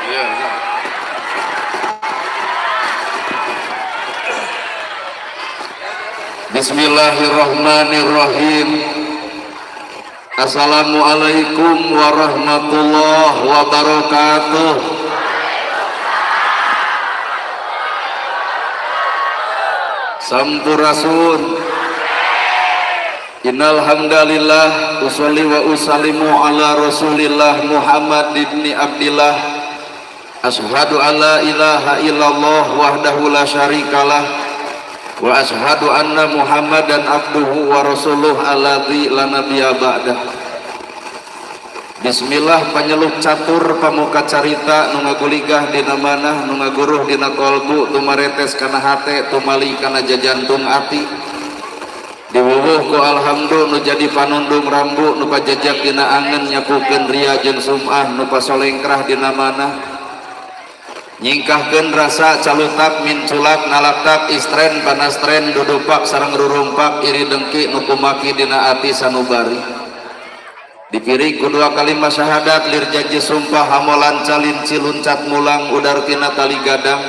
Bismillahirrahmanirrahim. Assalamualaikum warahmatullahi wabarakatuh. Sampurasun. Innal hamdalillah usolli wa usallimu ala Rasulillah Muhammad ibni Abdillah. Asyhadu an la ilaha illallah wahdahu la syarikalah wa asyhadu anna Muhammadan abduhu wa rasuluh alladzi la nabiyya ba'dah. Bismillah panyeluk catur pamuka carita nu ngaguligah dina manah nu ngaguruh dina kolbu tumaretes kana hate tumali kana jajantung ati diwuwuh ku alhamdulillah nu jadi panundung rambu nu pajajak dina angen nyapukeun ria jeung sum'ah nu pasolengkrah dina manah nyingkahkeun rasa calutak min culak nalaktak istren panastren dudupak sareng rurumpak iri dengki nu kumaki dina ati sanubari dipiring kedua kalimat syahadat lir janji sumpah hamolan calin ciluncat mulang udar tina tali gadang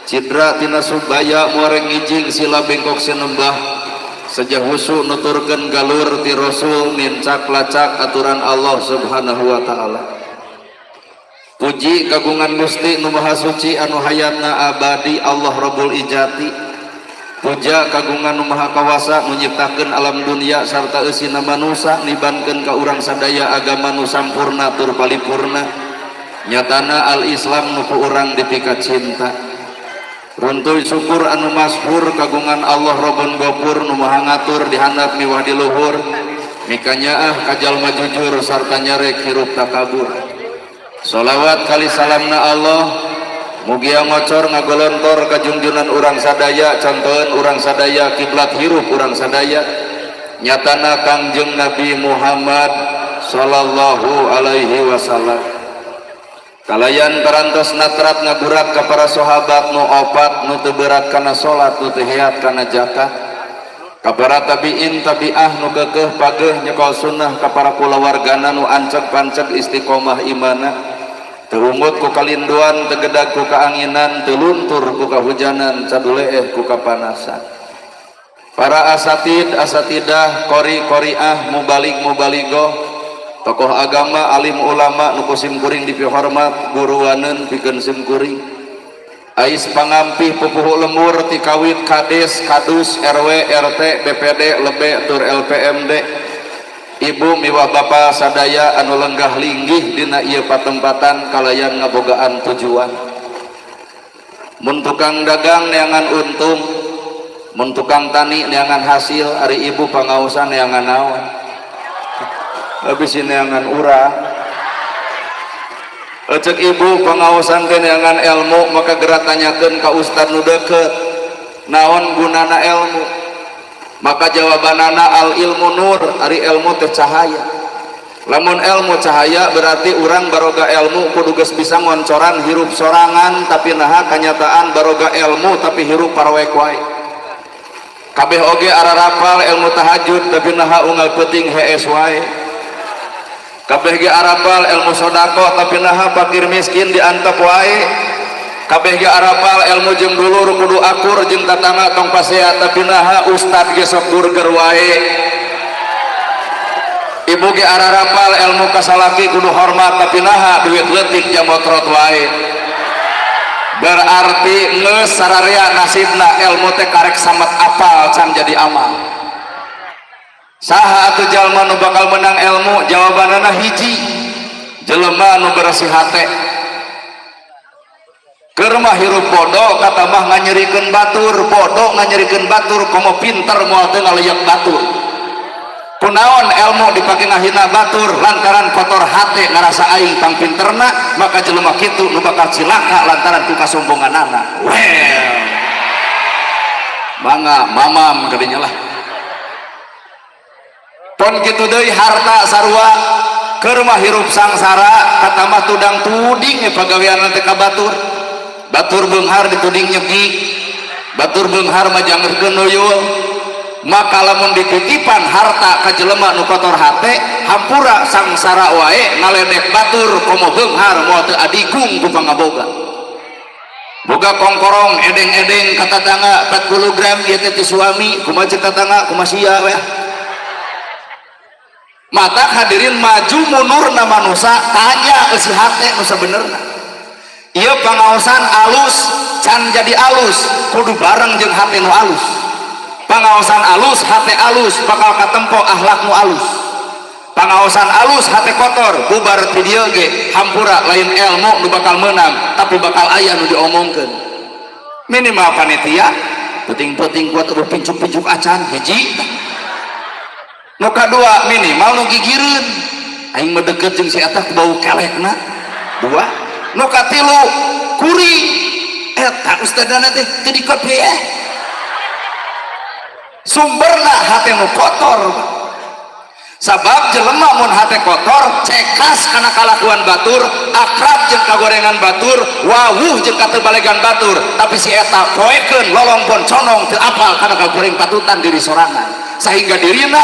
cidra tina subaya muareng ngijing sila bengkok sinembah sejahusu nuturkeun galur ti rasul mincak lacak aturan Allah subhanahu wa ta'ala. Puji kagungan Gusti nu Maha Suci anu hayatna abadi Allah Rabbul Ijati. Puja kagungan nu Maha Kawasa nu nyiptakeun alam dunia sarta eusina manusa nibankeun ka urang sadaya agama nu sampurna tur paripurna. Nyatana al-Islam nu ku urang dipikat cinta. Runtuy syukur anu masyhur kagungan Allah Rabbun Ghafur nu Maha ngatur di handap miwah di luhur. Mikanyaah kajalma jujur sarta nyarek hirup takabur. Sholawat kali salamna Allah mugia ngocor ngagolontor kajungjunan urang sadaya contohan urang sadaya kiblat hirup urang sadaya nyatana Kangjeng Nabi Muhammad sallallahu alaihi wasallam kalayan parantos natrat ngagurat ka para sahabat nu opat nu teu berat kana salat nu teu hiat kana zakat ka para tabiin tabiah nu keukeuh pageuh nyekol sunnah ka para kulawargana nu anceg panceg istiqomah imana terumut ku kalinduan tegedag ku kaanginan teluntur ku kahujanan caduleeh ku kapanasan para asatid asatidah kori koriah mubalik mubaligoh tokoh agama alim ulama nu kusim kuring dipihormat guruwaneun pikeun simkuring ais pangampih pupuh lemur ti kawit kades kadus RW RT BPD lebe tur LPMD ibu miwah bapa sadaya anu lenggah linggih dina ieu patempatan kalayan ngabogaan tujuan mun tukang dagang neangan untung mun tukang tani neangan hasil ari ibu pangaosan neangan naon habis neangan urang cek ibu pangaosan teh neangan ilmu maka gerak tanyakeun ka ustad nu deukeut naon gunana ilmu maka jawabanana al ilmu nur ari ilmu teh cahaya lamun ilmu cahaya berarti urang baroga ilmu kudu geus bisa ngoncoran hirup sorangan tapi naha kanyataan baroga ilmu tapi hirup parwek wae kabeh oge ararapal ilmu tahajud tapi naha unggal peuting hees wae kabeh ge arapal ilmu sodako tapi naha fakir miskin diantep wae kabeh ge arapal ilmu jeung dulur kudu akur jeung tatangga tong pasea tapi naha ustad ge sok burger wae ibu ge ararapal ilmu kasalaki kudu hormat tapi naha duit leutik jang motrot wae berarti geus sararea nasibna ilmu teh karek samet apal can jadi amal saha atuh jalma nu bakal menang ilmu jawabanana hiji jelema nu bersih hate keur mah hirup bodoh kata mah nganyerikeun batur bodoh nganyerikeun batur komo pinter moal teu ngaliek batur kunaon ilmu dipake ngahina batur lantaran kotor hate ngarasa aing tang pinterna maka jelema kitu nu bakal cilaka lantaran ku kasombonganana well mangga mamam kadinya lah pon kitu deui harta sarua keur mah hirup sangsara kata mah tudang tuding pagawean teh ka batur batur beunghar dituding nyegi batur beunghar mah jangeurkeun nuyul maka lamun dititipan harta ka jelema nu kotor hate hampura sangsara wae ngaledek batur komo beunghar moal teu adigung ku pangaboga boga kongkorong edeng-edeng ka tatangga 40 gram ieu teh ti suami kumaha cek tatangga kumaha sia we mata hadirin maju munurna manusia tanya isi hate nu sabenerna ieu pangaosan alus can jadi alus kudu bareng jeung hate nu alus pangaosan alus hate alus bakal katempo akhlak nu alus pangaosan alus hate kotor bubar ti dieu ge hampura lain ilmu nu bakal menang tapi bakal aya nu diomongkeun minimal panitia penting-penting kuat udah pincuk-pincuk acan hiji nu kadua minimal nu gigireun aing mah deukeut jeung si eta bau kelekna dua nu katilu kuring eta ustadana teh teu dikopi sumberna hate nu kotor sabab jelema mun hate kotor cekas kana kalakuan batur akrab jeung kagorengan batur wawuh jeung katebalegan batur tapi si eta poekeun lolongpon conong teu apal kana kagoreng patutan diri sorangan sehingga dirina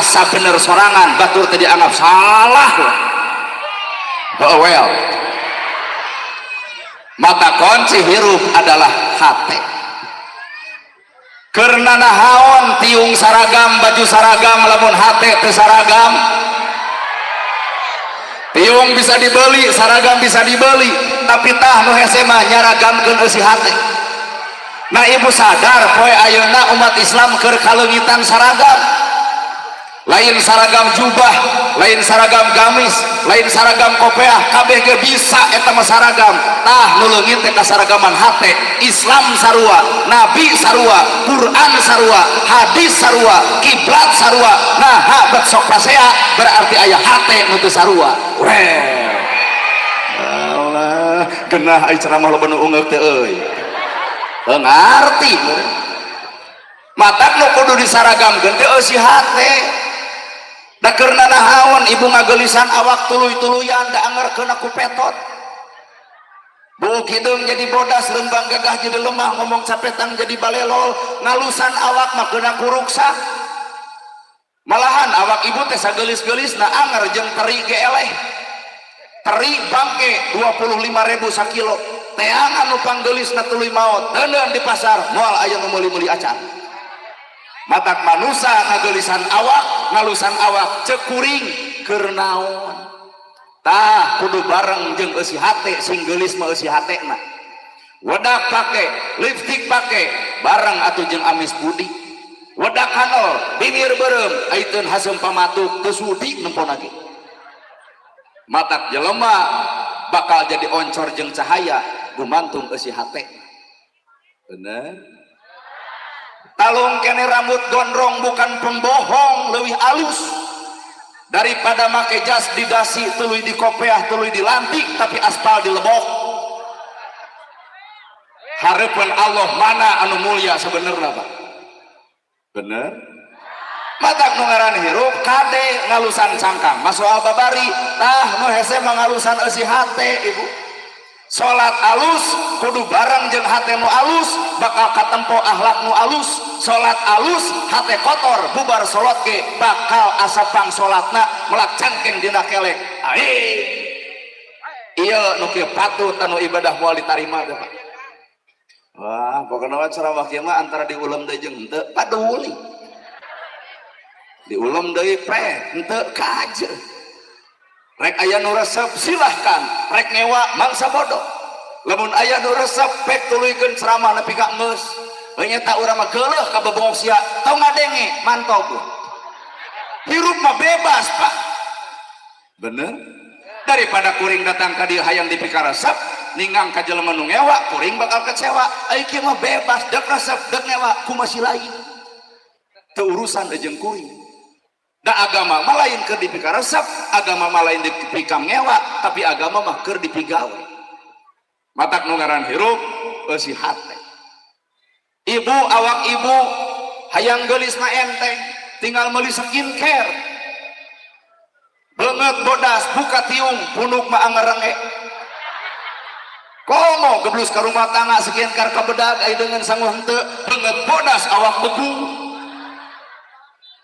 asa bener sorangan batur tadi anggap salah well mata kunci hirup adalah hati karena nahaon tiung saragam baju saragam lamun hati teu saragam tiung bisa dibeli saragam bisa dibeli tapi tah nu hese mah nyaragamkeun eusi hati. Nah ibu sadar poe ayeuna umat Islam keur kaleungitan saragam lain saragam jubah lain saragam gamis lain saragam kopiah kabeh ge bisa eta mah saragam tah nu leungit teh kasaragaman hate Islam sarua nabi sarua Quran sarua hadis sarua kiblat sarua nah bet sok pasea berarti aya hate nu teu sarua Allah genah ai ceramah loba nu ungeuk teh euy ngarti matak nu kudu disaragamkeun teh eusi hate da keurna nahaon ibu ngagelisan awak tuluy-tuluyan da angerkeun aku petot buk hidung jadi bodas lembang gagah jadi lemah ngomong capetang jadi balelol ngalusan awak mah keuna kuruksa malahan awak ibu teh sagelis-gelisna anger jeung teri ge eleh teri bangke 25.000 sakilo teangan nu panggelisna tuluy maot teuneun di pasar moal aya nu meuli-meuli acan matak manusia ngagelisan awak ngalusan awak cek kuring keur naon tah kudu bareng jeung eusi hate sing geulis mah eusi hatena wedak pake lipstik pake bareng atuh jeung amis budi wedak hanol bibir beureum aiteun haseum pamatuk teu sudi nempon lagi matak jelema bakal jadi oncor jeung cahaya gumantung eusi hate bener talung kene rambut gondrong bukan pembohong leuwih alus daripada make jas didasi tuluy di kopiah tuluy dilantik tapi aspal dilebok hareupeun Allah mana anu mulia sebenarnya Pak bener matak nu ngaran hirup kade ngalusan cangkang masoal babari tah nu hese mangalusan eusi hate ibu salat alus kudu bareng jeung hate nu alus bakal katempo akhlak nu alus salat alus hate kotor bubar salat ge bakal asapang salatna melak cangkeng dina kelek ieu nu kieu patut anu ibadah moal ditarima teh Pak wah pokona mah ceramah kieu mah antara diuleum deui jeung henteu paduli diuleum deui pre henteu kaje rek aya nu resep silahkan rek ngewa mangsa bodoh lamun aya nu resep pek tuluykeun ceramah nepi ka eus nyata urang mah geuleuh ka bebongok sia tong ngadenge mantog hirup mah bebas Pak bener daripada kuring datang ka dieu hayang dipika resep ningang ka jelema nu ngewa kuring bakal kecewa ai kieu mah bebas deuk resep deuk ngewa kumaha si lain teu urusan jeung kuring da agama mah lain keur dipika resep agama mah lain dipika ngewa tapi agama mah keur dipigawe matak nu ngaran hirup eusi hate ibu awak ibu hayang geulis mah enteng tinggal meuli skincare beungeut bodas buka tiung punuk mah angerenge komo geblus ka rumah tangga skincare ka bedag ai dengan sangu henteu beungeut bodas awak beku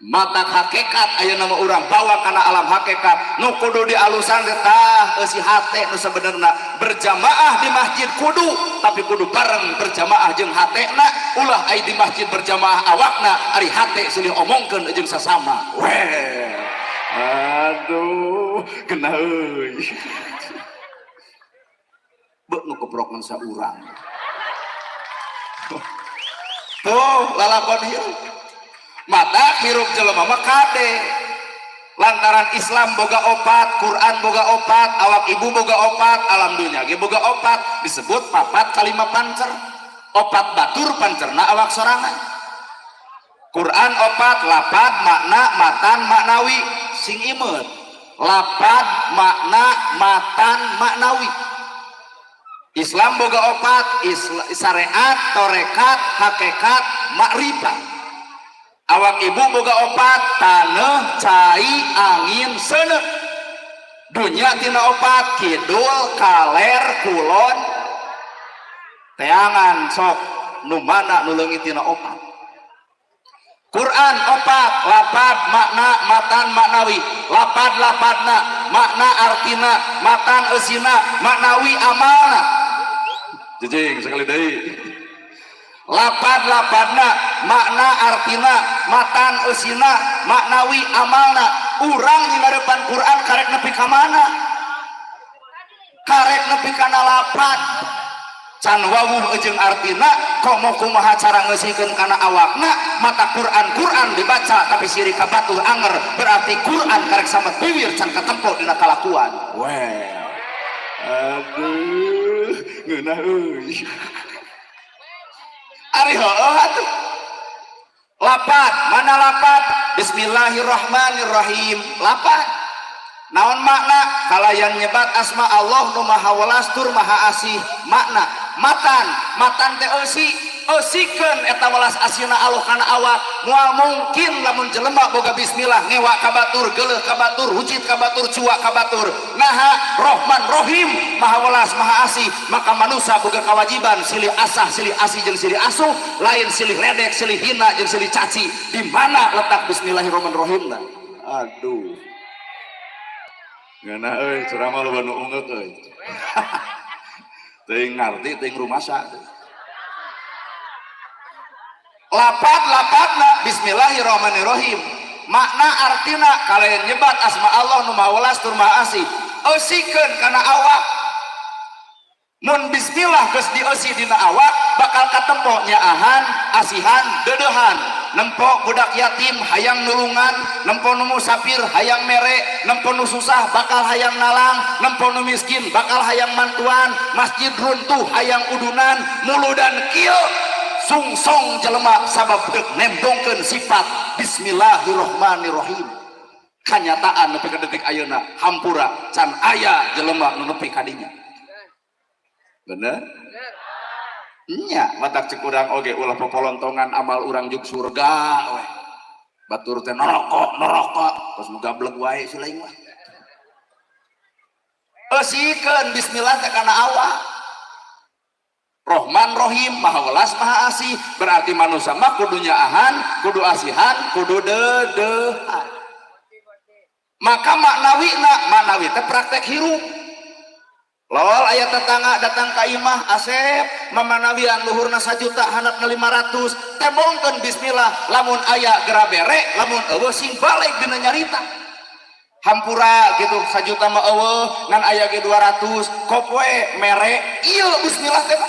mata hakikat aya nama orang bawa karena alam hakikat nu kudu dialusan tah si hate nu sebenarnya berjamaah di masjid kudu tapi kudu bareng berjamaah jeung hatena ulah aya di masjid berjamaah awakna ari hate silih omongkeun jeung sasama weh aduh genah euy beuk nu keprokan saurang tuh lalakon hirup mata hirup jelema mah kade lantaran Islam boga opat Quran boga opat awak ibu boga opat alam dunya ge boga opat disebut papat kalima pancer opat batur pancerna awak sorangan Quran opat lapad makna matan maknawi sing imeut lapad makna matan maknawi Islam boga opat syariat torekat hakikat makrifat awak ibu boga opat tanah cai angin seuneu dunya tina opat kidul kaler kulon teangan sok nu mana nu leungit tina opat Quran opat lapad makna matan maknawi lapad lapadna makna artina matan eusina maknawi amalna jejing sekali deui lapad lapadna makna artina matan eusina maknawi amalna urang di ngarepan Quran karek nepi ka mana karek nepi kana lapad can wawuh jeung artina komo kumaha cara ngeusikeun kana awakna mata Quran dibaca tapi siri ka batuh anger berarti Quran karek samet bibir can katempo dina kalakuan weh aduh ngeunah euy ari heueuh atuh lapad mana lapad bismillahirrahmanirrahim lapad naon makna kalayan nyebat asma Allah nu maha welas tur maha asih makna matan teh eusikeun eta welas asihna Allah kana awak moal mungkin lamun jelema boga bismillah ngewa ka batur geuleuh ka batur hujit ka batur cuak ka batur naha Rahman Rahim maha welas maha asih maka manusia boga kewajiban silih asah silih asih jeung silih asuh lain silih ledek silih hina jeung silih caci di mana letak bismillahirrahmanirrahim aduh ngeunah euy ceramah loba nu ungeuk euy teuing ngarti teuing rumasa lapad-lapadna bismillahirrahmanirrahim makna artina kalayan nyebat asma Allah nu maha welas tur maha asih eusikeun kana awak mun bismillah geus dieusi dina awak bakal katempo nyaahan asihan deudehan nempo budak yatim hayang nulungan nempo nu musafir hayang mere nempo nu susah bakal hayang nalang nempo nu miskin bakal hayang mantuan masjid runtuh hayang udunan muludan kieu sungsong jelema sabab deuk nembongkeun sifat bismillahirrahmanirrahim kanyataan nepi ka detik ayeuna hampura can aya jelema nu nepi ka dinya bener nya matak cek urang oge ulah popolontongan amal urang juk surga weh batur teh neraka terus nu gablek wae sulaing mah eusikeun bismillah teh kana awak Rahman Rahim maha welas maha asih berarti manusia mah kudu nyaahan kudu asihan kudu dedehan maka maknawi teh praktek hirup lol aya tetangga datang ka imah Asep mamanawian luhurna 1 juta handapna 500 tebongkeun bismillah lamun aya gerabere lamun eueuh sing balik dina nyarita hampura gitu 1 juta mah eueuh ngan aya ge 200 kopoe mere ieu bismillah teh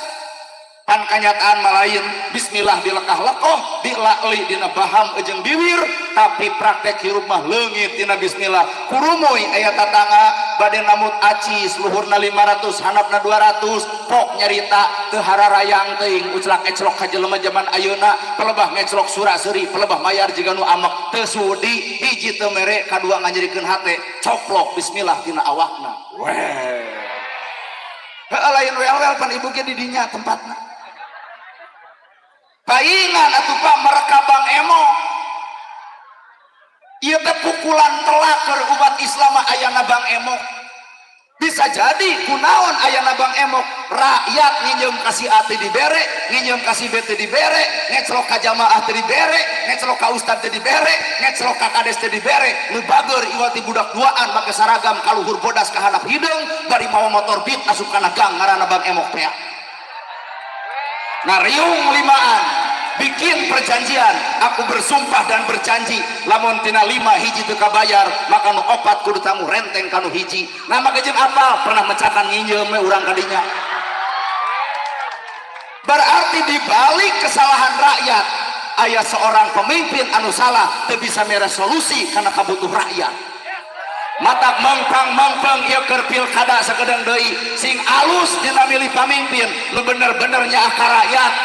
pan kanyataan malain bismillah dilekah-lekoh dilakli dina baham jeung bibir tapi praktek hirup mah leungit dina bismillah kurumoy aya tatangga bade namut acis luhurna 500 handapna 200 pok nyarita teu hararayang teuing uclak eclok ka jelema zaman ayeuna pelebah ngeclok sura seuri pelebah mayar jiga nu amek teu sudi hiji teu mere kadua ngajadikeun hate coplok bismillah dina awakna weh heuh lain wel-wel pan ibu ge di dinya tempatna paingan atuh Pak merekabang emo ieu teh pukulan telak keur umat Islam ayana Bang Emo Bisa jadi kunaon ayana Bang Emok rakyat nginjem kasih ati dibere, nginjem kasih bete dibere, ngeclok ka jamaah teu dibere, ngeclok ka ustad teu dibere, ngeclok ka kades teu dibere, nu bager iwati budak duaan make saragam kaluhur bodas ka handap hideung bari mawa motor beat asup kana gang ngaranna Bang Emok pea. Ngariung limaan bikin perjanjian, aku bersumpah dan berjanji lamun tina 5 hiji teu kabayar maka nu 4 kudu tamu renteng kanu hiji. Nah maka jeung apa pernah mecakan nginjem we urang kadinya. Berarti di balik kesalahan rakyat aya seorang pemimpin anu salah teu bisa mere solusi karena kabutuh rakyat. Matak mangpang ieu keur pilkada sakedeng deui sing alus dina milih pamimpin lu bener-bener nyaah ka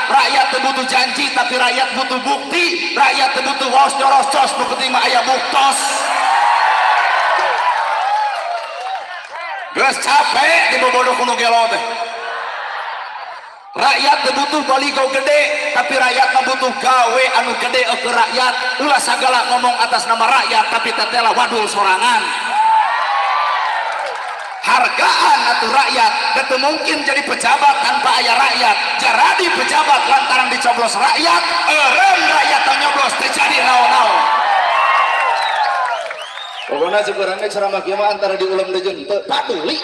rakyat teu butuh janji tapi rakyat butuh bukti, rakyat teu butuh waos nyorocos nu penting mah aya buktos. Geus capek dibobodoh kuno gelo teh. Rakyat teu butuh baligo gede tapi rakyat mah butuh gawe anu gede ke rakyat. Ulah sagala ngomong atas nama rakyat tapi tetela wadul sorangan. Hargaan atuh rakyat teu mungkin jadi pejabat tanpa aya rakyat. Jaradi pejabat lantaran dicoblos rakyat, eureun rakyat teu nyoblos teu jadi naon-naon. Pokona sekurangnya ceramah kieu mah antara diuleum deui jeung teu paduli.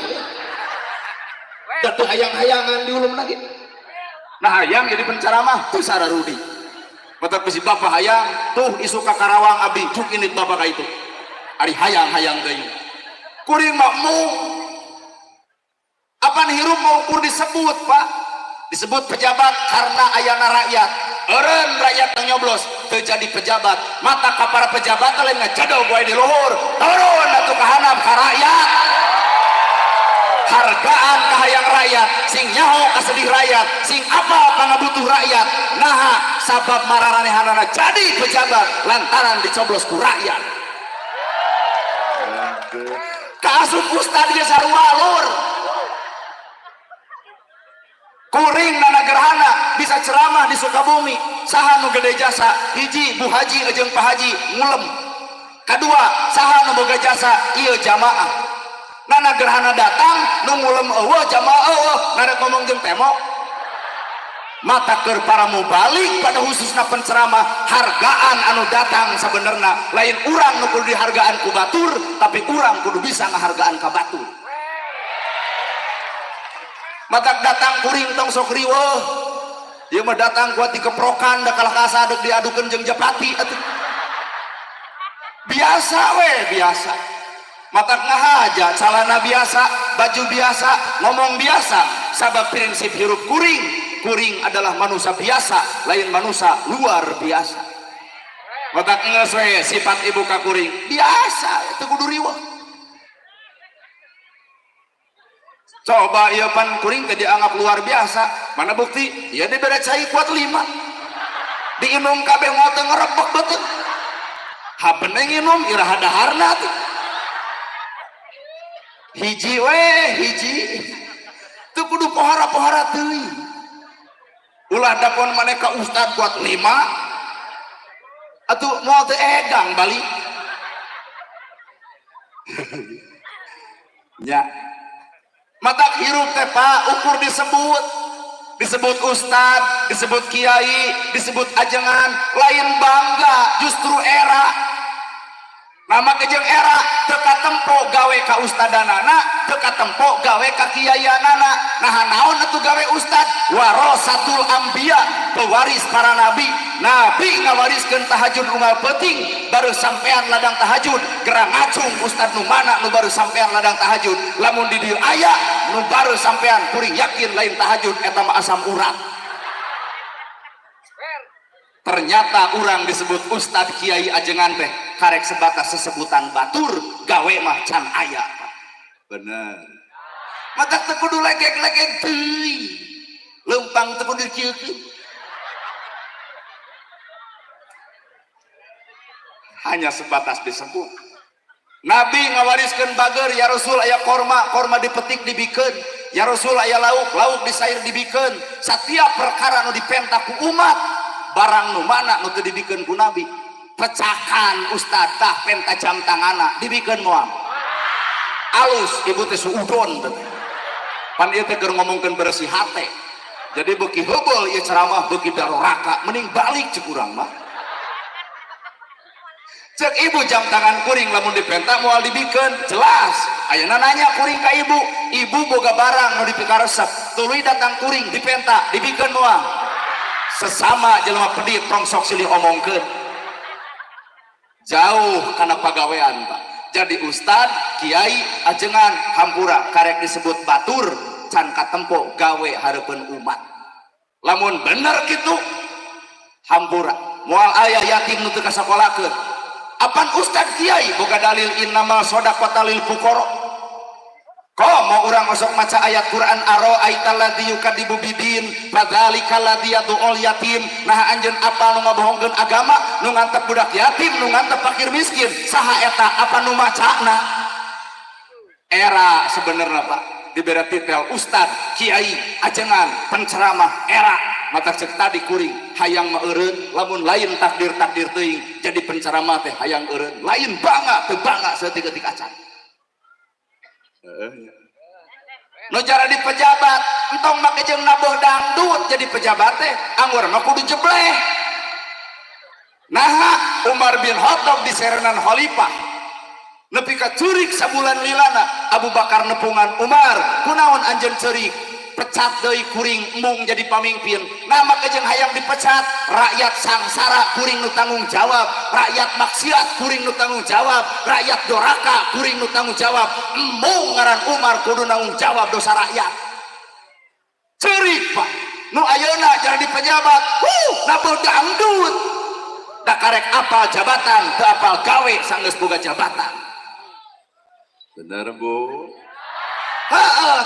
Teu hayang-hayangan diuleum lagi. Nah hayang jadi penceramah tuh sararudi. Matak bisi bapak hayang tuh isu ka Karawang abdi cuk ini bapak ka itu. Ari hayang-hayang deui. Kuring mah apa hirup mau ukur disebut Pak, disebut pejabat karena ayana rakyat. Eureun rakyat nyoblos teu jadi pejabat mata ka para pejabat lain ngajado boy di luhur turun atuh ka handap ka rakyat. Hargaan ka hayang rakyat sing nyaho ka sedih rakyat sing apa pangabutuh rakyat. Nah sabab maranehanana jadi pejabat lantaran dicoblos ku rakyat. Kaasup ustad ge sarua lur. Kuring nana gerhana bisa ceramah di Sukabumi saha nu gede jasa hiji Bu Haji jeung Pak Haji ngulem, kadua saha nu boga jasa ieu jamaah. Nana gerhana datang nu ngulem eueuh jamaah eueuh narek ngomong jeung temok. Mata keur para mubalik pada khususna penceramah hargaan anu datang sabenerna lain urang nu kudu dihargaan ku batur tapi urang kudu bisa ngahargaan ka batur. Matak datang kuring tong sok riweuh ieu mah datang kuat dikeprokan da kalah kasadeg diadukeun jeung japati atuh biasa we biasa. Matak ngahaja calana biasa baju biasa ngomong biasa sabab prinsip hirup kuring adalah manusia biasa lain manusia luar biasa. Matak geus we sifat ibu ka kuring biasa teu kudu riweuh. Coba ieu pan kuring teh dianggap luar biasa. Mana bukti? Ieu dibere cai kuat 5. Diinum kabeh moal teu ngarebek beuteung. Habene nginum iraha daharna tuh. Hiji we, hiji. Teu kudu pohara-pohara teuing. Ulah dakon maneh ka ustad kuat 5. Atuh moal teu egang balik. Nya matak hirup teh Pak ukur disebut ustad, disebut kiai, disebut ajengan lain bangga justru era nama kejeng era teka tempo gawe ka ustadanana teka tempo gawe ka kiaianana. Nah naon atuh gawe ustad warasatul anbiya pewaris para nabi ngawariskeun tahajud unggal peuting baru sampean ladang tahajud gerang ngacung ustad nu mana nu baru sampean ladang tahajud lamun di dieu aya nu baru sampean kuring yakin lain tahajud eta mah asam urat. Ternyata orang disebut ustad kiai ajengan teh karek sebatas sesebutan batur gawe mah can aya. Bener mata teu kudu legek-legek teuing leumpang teu kudu dicieukkeun hanya sebatas disebut. Nabi ngawariskeun bager ya Rasul aya korma dipetik dibikeun ya Rasul aya lauk disair dibikeun. Setiap perkara nu dipenta ku umat barang nu mana nu teu dibikeun ku Nabi pecahkan ustad tah penta jam tangana dibikeun moal alus ibu teh suudon pan ieu teh keur ngomongkeun bersih hate jadi beuki heubeul ieu ceramah beuki daroraka mending balik cek urang mah cek ibu jam tangan kuring lamun dipenta moal dibikeun jelas ayeuna nanya kuring ka ibu ibu boga barang nu dipikaresep tuluy datang kuring dipenta dibikeun moal sesama jelema pedit tong sok silih omongkeun jauh kana pagawean Pak jadi ustad kiai ajengan hampura karek disebut batur can katempo gawe hareupeun umat lamun bener kitu hampura moal aya yatim nu teu kasakolakeun apan ustad kiai boga dalil innamal shadaqatu lil fuqara komo urang masuk maca ayat Quran ara'aital ladzi yukadzibu bidin fadzalikal ladzi yad'ul yatim nah anjeun apal nu ngabohongkeun agama nu ngantep budak yatim nu ngantep fakir miskin saha eta apa nu macana era sebenarnya Pak dibere titel ustad kiai ajengan penceramah era mata cek tadi kuring hayang mah eureun lamun lain takdir teuing jadi penceramah teh hayang eureun lain bangga teu bangga saeutik-eutik acan nu cara di pejabat entong make jeung nabuh dangdut jadi pejabat teh anggur mah kudu jebleh nah Umar bin Khattab diserenan khalifah nepi ka curik sabulan lilana Abu Bakar nepungan Umar kunaon anjeun ceurik pecat deui kuring mung jadi pamimpin nah make jeung hayang dipecat rakyat sangsara kuring nu tanggung jawab rakyat maksiat kuring nu tanggung jawab rakyat doraka kuring nu tanggung jawab mung ngaran Umar kudu nanggung jawab dosa rakyat ceurik Pak nu ayeuna jadi pejabat nabuh dangdut da karek apal jabatan teu apal gawe sanggeus boga jabatan bener Bu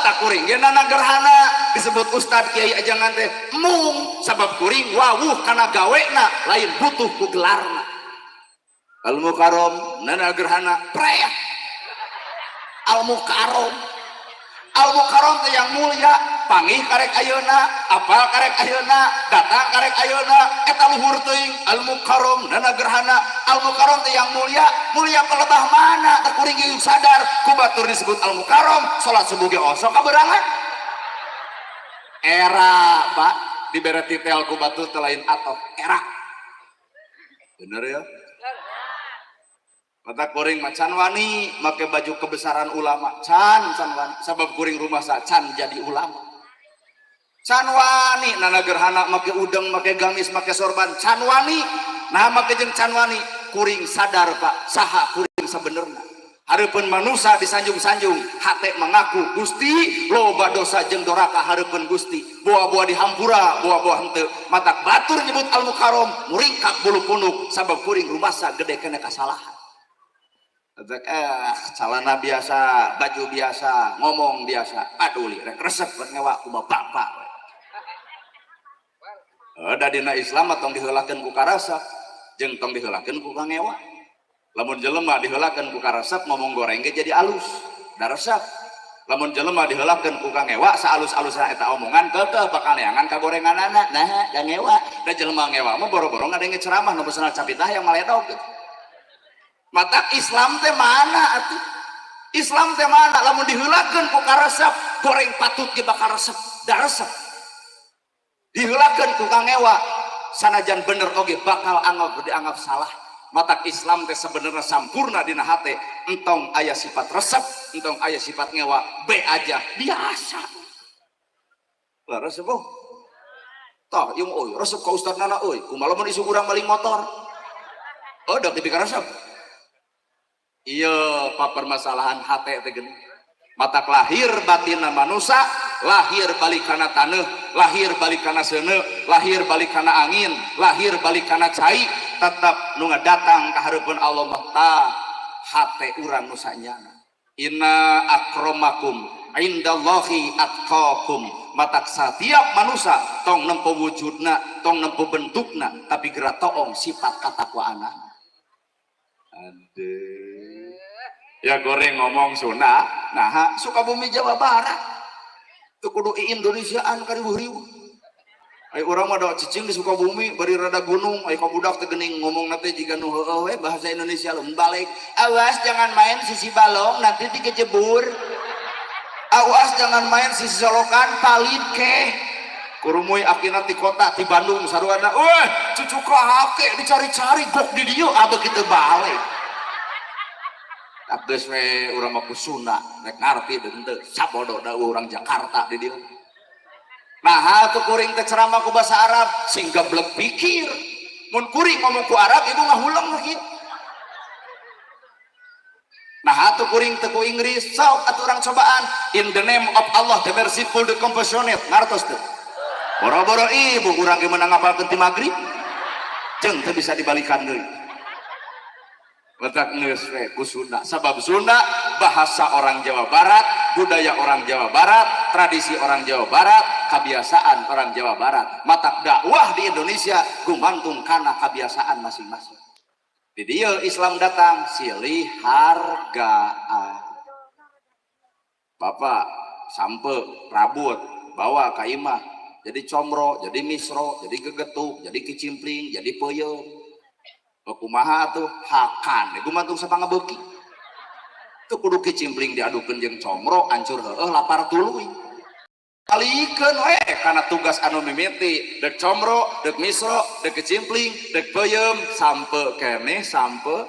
tak kuring geunana gerhana disebut ustad kiai ajangan teh mung sabab kuring wawuh kana gawena lain butuh ku gelarna al mukarrom nana gerhana preh al mukarrom teh yang mulia panggih karek ayeuna apal karek ayeuna datang karek ayeuna eta luhur teuing al mukarrom nana gerhana al mukarrom teh yang mulia pelebah mana teh kuring geus sadar ku batur disebut al mukarrom salat subuh ge osok kaberangan era Pak dibere titel ku batur teh lain atok era bener ya mata kuring macan wani make baju kebesaran ulama can wani sabab kuring rumah sa can jadi ulama can wani nana gerhana make udeng make gamis make sorban can wani nah make jeung can wani kuring sadar Pak saha kuring sabenerna hareupeun manusia disanjung-sanjung hate mengaku Gusti loba dosa jeung doraka hareupeun Gusti boa-boa dihampura boa-boa henteu matak batur nyebut al mukarrom muringkak bulu punuk sabab kuring rumasa gede kena kasalahan celana biasa baju biasa ngomong biasa aduh rek resep buat ngewa ku bapak da dina Islam tong diheulakeun ku karasep jeung tong diheulakeun ku kangewa lamun jelema diheulakeun ku karasep ngomong goreng ge jadi alus da resep lamun jelema diheulakeun ku kangewa saalus-alusna eta omongan keukeuh bakal neangan ka gorenganana nah da ngewa da jelema ngewa mah boro-boro ngadenge ceramah nu beusna capitah yang maledog gitu mata Islam teh mana atuh Islam teh mana lamun diheulakeun ku karesep goreng patut ge bakal resep da resep diheulakeun ku kangewa sanajan bener oge bakal dianggap salah mata Islam teh sebenarnya sampurna dina hate entong aya sifat resep entong aya sifat ngewa be aja biasa lah resep tah yung resep ka ustad nana kumaha lamun isu urang maling motor da dipikir resep iya Pak permasalahan hati teh geuning matak lahir batinna manusia lahir balik kana taneuh lahir balik kana seuneu lahir balik kana angin lahir balik kana cai tetep nu ngadatang ka hareupeun Allah mah tah hate urang nu sanyana inna akramakum indallahi atqakum matak setiap manusia tong nempo wujudna tong nempo bentukna tapi geura toong sifat katakwaana ya goreng ngomong Sunda nah Sukabumi Jawa Barat itu kudu Indonesiaan ka ribuh-ribuh Ay urang mah da cicing di Sukabumi bari rada gunung ay ka budak teh geuning ngomong nanti jika nu heueuh we bahasa Indonesia lu balik awas jangan main sisi balong nanti dikejebur awas jangan main sisi solokan palit ke kurumuy akina ti kota ti Bandung saruana weh cucu kahake dicari-cari gok di dieu abeu kitu balik tak geus we urang mah kusuna rek ngarti deui teu sabodo da urang Jakarta di dieu. Nah, tuh kuring teh ceramah ku bahasa Arab sing gablek pikir. Mun kuring ngomong ku Arab ibu ngahulang lagi. Nah, tuh kuring teh ku Inggris, sok atuh urang cobaan. In the name of Allah, the merciful, the compassionate. Ngartos teh. Boro-boro ibu urang ge meunang ngapalkeun ti magrib. Ceung teu bisa dibalikan deui. Letak geus we ku Sunda. Sabab Sunda bahasa orang Jawa Barat, budaya orang Jawa Barat, tradisi orang Jawa Barat, kebiasaan orang Jawa Barat. Matak dakwah di Indonesia gumantung kana kebiasaan masing-masing. Di dieu Islam datang silih hargaan. Bapak sampe rabut bawa ka imah jadi comro, jadi misro, jadi gegetuk, jadi kicimpling, jadi peuyeum. Kumaha tuh hakan gumantung sapanga beuki tuh kudu kicimpling diadukeun jeung comro ancur heueuh lapar tuluy kalikeun we kana tugas anu mimiti dek comro dek misro dek kicimpling dek peuyeum sampe keneh sampe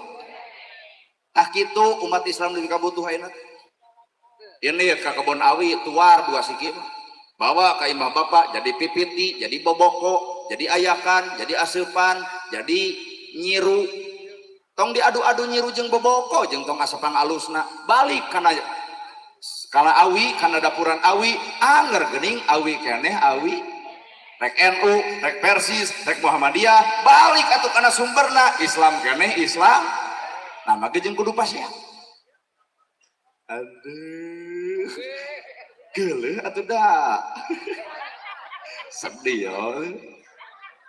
tah kitu umat Islam lebih kabutuhan ini ka kebon awi tuar dua siki bawa ka imah bapak jadi pipiti jadi boboko jadi ayakan jadi asupan jadi nyiru tong diadu-adu nyiru jeung boboko jeung tong asapang alusna balik kana awi kana dapuran awi anger geuning awi keneh awi rek NU rek Persis rek Muhammadiyah balik atuh kana sumberna Islam keneh Islam nah mage jeung kudu pasya aduh geuleuh atuh da sedih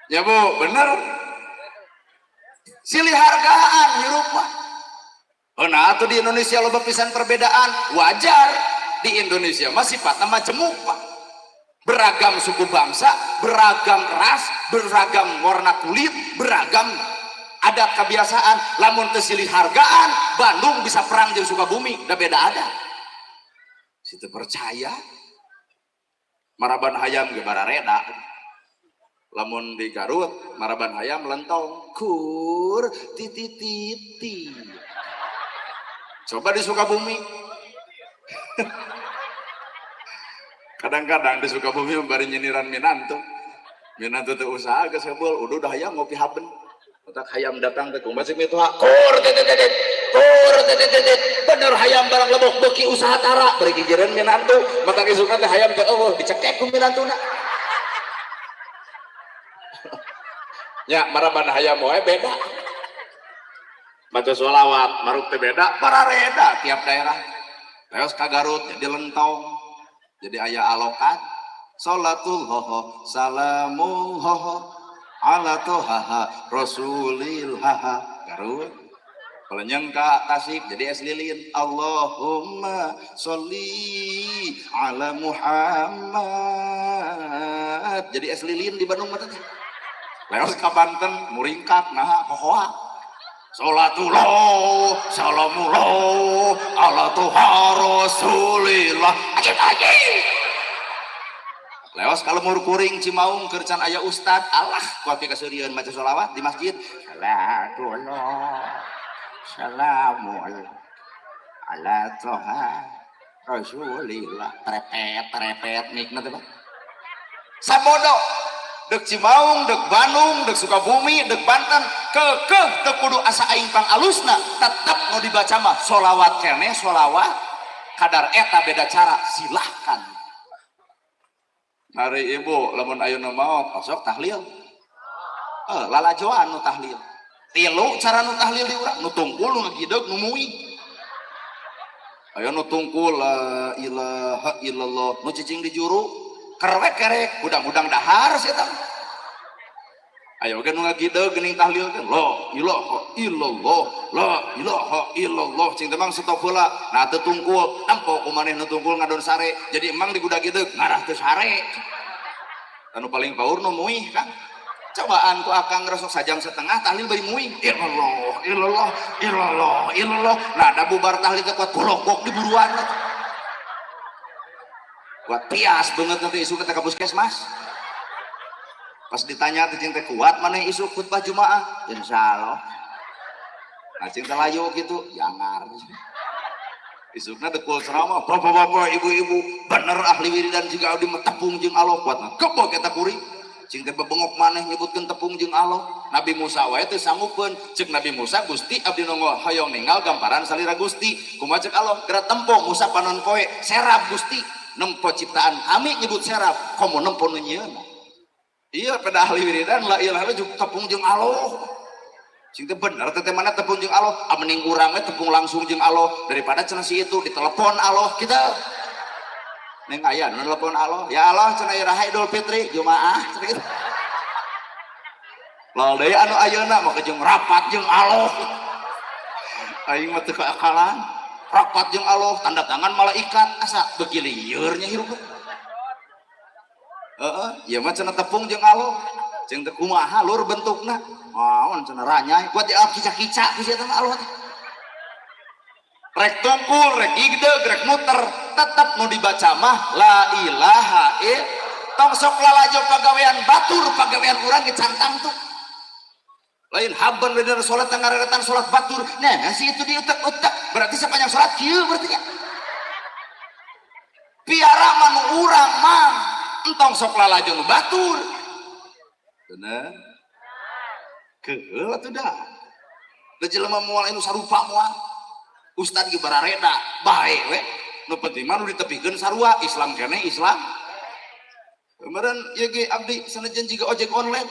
ya Bu bener silih hargaan hirup mah. Nah atuh di Indonesia loba pisan perbedaan wajar di Indonesia mah sifatna majemuk Pak. Beragam suku bangsa, beragam ras, beragam warna kulit, beragam adat kebiasaan. Lamun teu silih hargaan, Bandung bisa perang jeung Sukabumi, da beda ada. Situ percaya. Maraban hayam ge barareda. Lamun di Garut maraban hayam lentong kur titi titi coba di Sukabumi kadang-kadang di Sukabumi membari nyiniran minantu teu usaha geus heubul udah hayam ngopi haben otak hayam datang teh kumaha sih mituha kur titi bener hayam barang lebok beuki usaha tara bari gigireun minantu mata isukna teh hayam teh eueuh dicekek ku minantuna ya maraban hayam wae beda baca sholawat maruk teh beda parareda tiap daerah terus ka Garut jadi lentong jadi aya alokat sholatul hoho salamul hoho ala tohaha rasulil haha Garut kalau nyengka Tasik jadi es lilin Allahumma sholli ala Muhammad jadi es lilin di Bandung mah leos ka Banten muringkat nah hohoa sholatullah salamullah ala tuha rasulillah ajib leos kalau mur kuring Cimaung kercan aya ustad Allah kuat kaseureun maca sholawat di masjid salatullah salamul ala tuha rasulillah trepet nikna teh sabodo dek Cimaung, dek Bandung, dek Sukabumi, dek Banten, kekeh teu kudu asa aing pang alusna, tetep mau dibaca mah sholawat keneh sholawat kadar eta beda cara silahkan. Hari ibu lamun ayeuna maot sok tahlil. Lalajoan nu tahlil. Tilu cara nu tahlil di urang, nu tungkul nu ngagideg nu muih. Aya nu tungkul la ilaha illallah, nu cicing di juru kerek udang-udang dahar setan ayo ge nu ngagideg geuning tahlil kan la ilaha illallah la ilaha illallah cing teh mang stop heula nah teu tungkul empo ku maneh nu tungkul ngadon sare jadi emang di gudagideg ngarah teu sare anu paling paur nu muih kan cobaan ku akang resok sajam setengah tahlil bari muih ilallah ilallah ilallah ilallah nah ada bubar tahlil teh kuat bologok di buruan kuat tias banget nanti isu kita ke puskesmas pas ditanya teh teh kuat mana isu khutbah jumaah insyaallah nah cing teh layu gitu jangar isukna dekul ceramah bapak-bapak ibu-ibu bener ahli wiridan juga abdi tepung jeung Allah kuatna kebog eta kuring cing teh bebengok maneh nyebutkeun tepung jeung Allah Nabi Musa wae teu sanggupeun ceuk Nabi Musa Gusti abdi nongol hoyong ninggal gamparan salira Gusti kumaha ceuk Allah geura tempo Musa panon poe serap Gusti nempo ciptaan kami nyebut serap komo nempo nu nyieun iya pada ahli wiridan la ilaha illallah jeung tepung jeung Allah sing teh bener teh mana tepung jeung Allah mending urang we tepung langsung jeung Allah daripada cenah si itu ditelepon Allah kita neng aya nu telepon Allah ya Allah cenah ieu raha Idul Fitri Jumaah cenah kitu lal deui anu ayeuna mah jeung rapat jeung Allah aing mah teu kaakalan rapat jeung Allah tanda tangan malaikat asa beuki lieur nya hirup ieu mah cenah tepung jeung Allah jeung teu kumaha lur bentukna naon cenah ranyai buat diap kica-kica ku sia teh Allah teh rek tungkul rek igdeug rek muter tetep nu dibaca mah la ilaha illallah tong sok lalajo pagawean batur pagawean urang ge cantang tuh lain haban bener salat ngareretan salat batur nah si itu diutek-utek berarti sepanjang salat kieu berarti nya piara manu urang mah entong sok lalajo nu batur bener keul atuh dah da jelema moal anu sarupa moal ustad ge barareda bae we nu penting mah nu ditepikeun sarua Islam keneh Islam kemarin ieu ge abdi sanajan jiga ojek online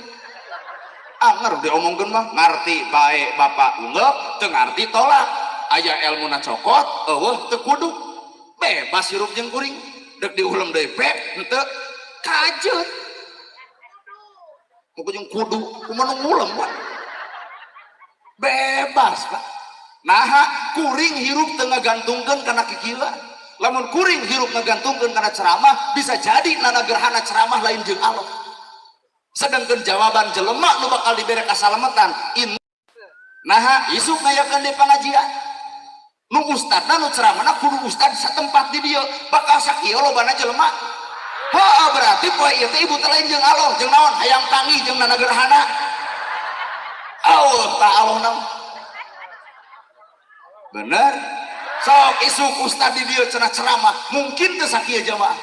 anger diomongkeun mah ngarti bae bapak unggul teu ngarti tolak aya elmuna cokot eueuh teu kudu bebas hirup jeung kuring dek diuleum deui pe henteu kajeut pokok jeung kudu kumaha ngulem Pak bebas Pak nah kuring hirup teu ngagantungkeun kana kikieuan lamun kuring hirup ngagantungkeun kana ceramah bisa jadi nana gerhana ceramah lain jeung Allah sedangkan jawaban jelema nu bakal dibere kasalamatan nah isuk ngayakeun di pengajian nu ustadna nu ceramahna kudu ustad satempat di dieu bakal sakieu lobana jelema berarti poe ieu teh ibu teh lain jeung Allah jeung naon hayang panggih jeung nana gerhana Allah ta'ala naon bener sok isuk ustad di dieu cenah ceramah mungkin teu sakieu jamaah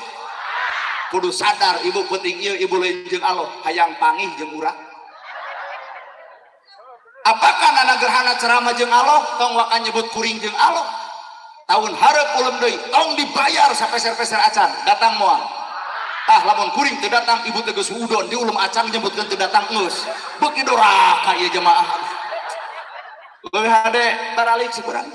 kudu sadar ibu penting ieu ibu lain jeung Allah hayang panggih jeung urang apakah nana gerhana ceramah jeung Allah tong wakan nyebut kuring jeung Allah tahun hareup ulem deui tong dibayar sapeser-peser acan datang moal lamun kuring teu datang ibu teh geus udon di ulum acan nyebutkeun teu datang geus beuki doraka ieu jemaah leuwih hade taralik sakurang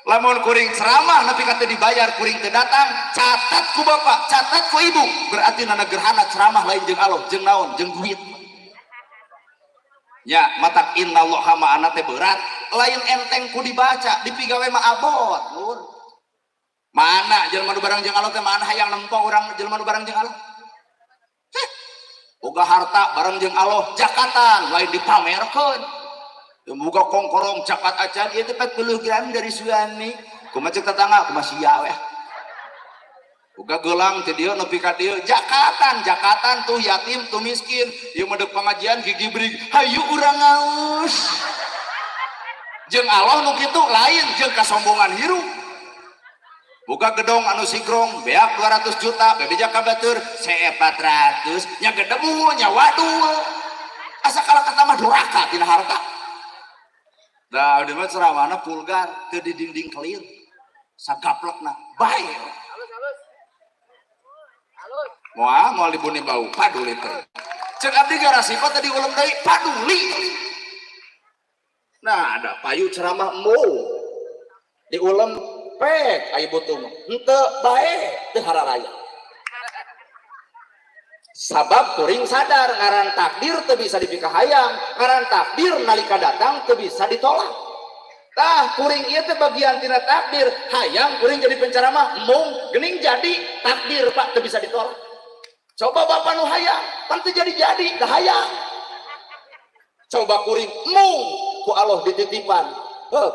lamun kuring ceramah nepi ka teu dibayar kuring teu datang catat ku bapak catat ku ibu berarti nana gerhana ceramah lain jeung Allah jeung naon jeung duit nya matak innallaha ma'ana teh berat lain enteng ku dibaca dipigawe mah abot lur mana jelema nu bareng jeung Allah teh mana hayang nempo urang jelema nu bareng jeung Allah boga harta bareng jeung Allah jakatan lain dipamerkeun boga kongkorong cakat acan ieu teh 40 gram dari suami kumaha ceuk tetangga kumaha sia we boga geulang teh dieu nepi ka dieu jakatan tuh yatim tuh miskin ieu mah deuk pengajian gigi brig hayu urang ngaos jeung Allah nu kitu lain jeung kasombongan hirup boga gedong anu sigrong beak 200 juta bebeja ka batur see 400 nya gedemu nya waduh asa kala kata mah duraka tina harta da abdi mah ceramahna vulgar teu di dinding clear sagaplekna bae moal dibuni bau paduli teh ceuk abdi garasi kok tadi ulem deui paduli nah ada payu ceramah embung di ulem pek aya butuh mah henteu bae teu hararaya sabab kuring sadar ngaran takdir teu bisa dipikahayang ngaran takdir nalika datang teu bisa ditolak tah kuring ieu teh bagian tina takdir hayang kuring jadi penceramah mung geuning jadi takdir Pak teu bisa ditolak Coba bapak nu hayang pantu jadi dah hayang. Coba kuring ku Allah dititipan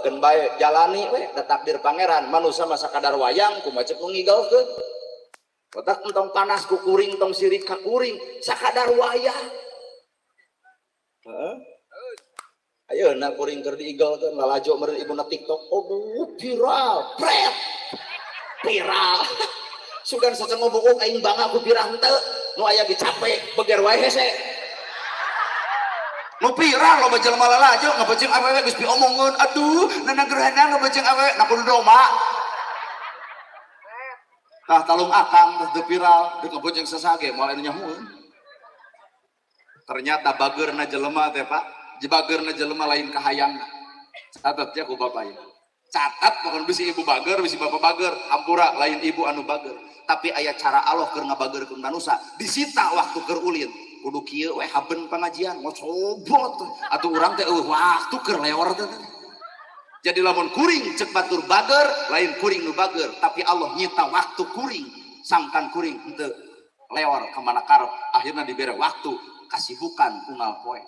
ken bae jalani we da takdir pangeran manusia masa kadar wayang ku macet ngigalkeun otak entong panas ku kuring tong sirik ka kuring sakadar wayang. Ayeuna kuring keur diigalkeun lalajo meureun ibuna TikTok viral viral sugan sacengobok aing bangga ku pirah henteu nu aya ge capek beger wae hese nu pirang lo bajal malalajo ngabejeng awewe geus diomongkeun aduh nanagerhana ngabejeng awewe na kudu doma tah talung akang teh viral deuk ngabejeng sasage moal anu nyahueun ternyata bageurna jelema teh Pak bageurna jelema lain kahayangna catat ya ku bapak ya catat pokon bisi ibu bager bisi bapak bager hampura lain ibu anu bager tapi aya cara Allah keur ngabageurkeun manusia disita waktu keur ulin kudu kieu we haben pengajian ngocobot atuh urang teh waktu keur lewor teh jadi lamun kuring cek batur bager lain kuring nu bager tapi Allah nyita waktu kuring sangkan kuring henteu lewor ka mana karep akhirna dibere waktu kasibukan unggal poe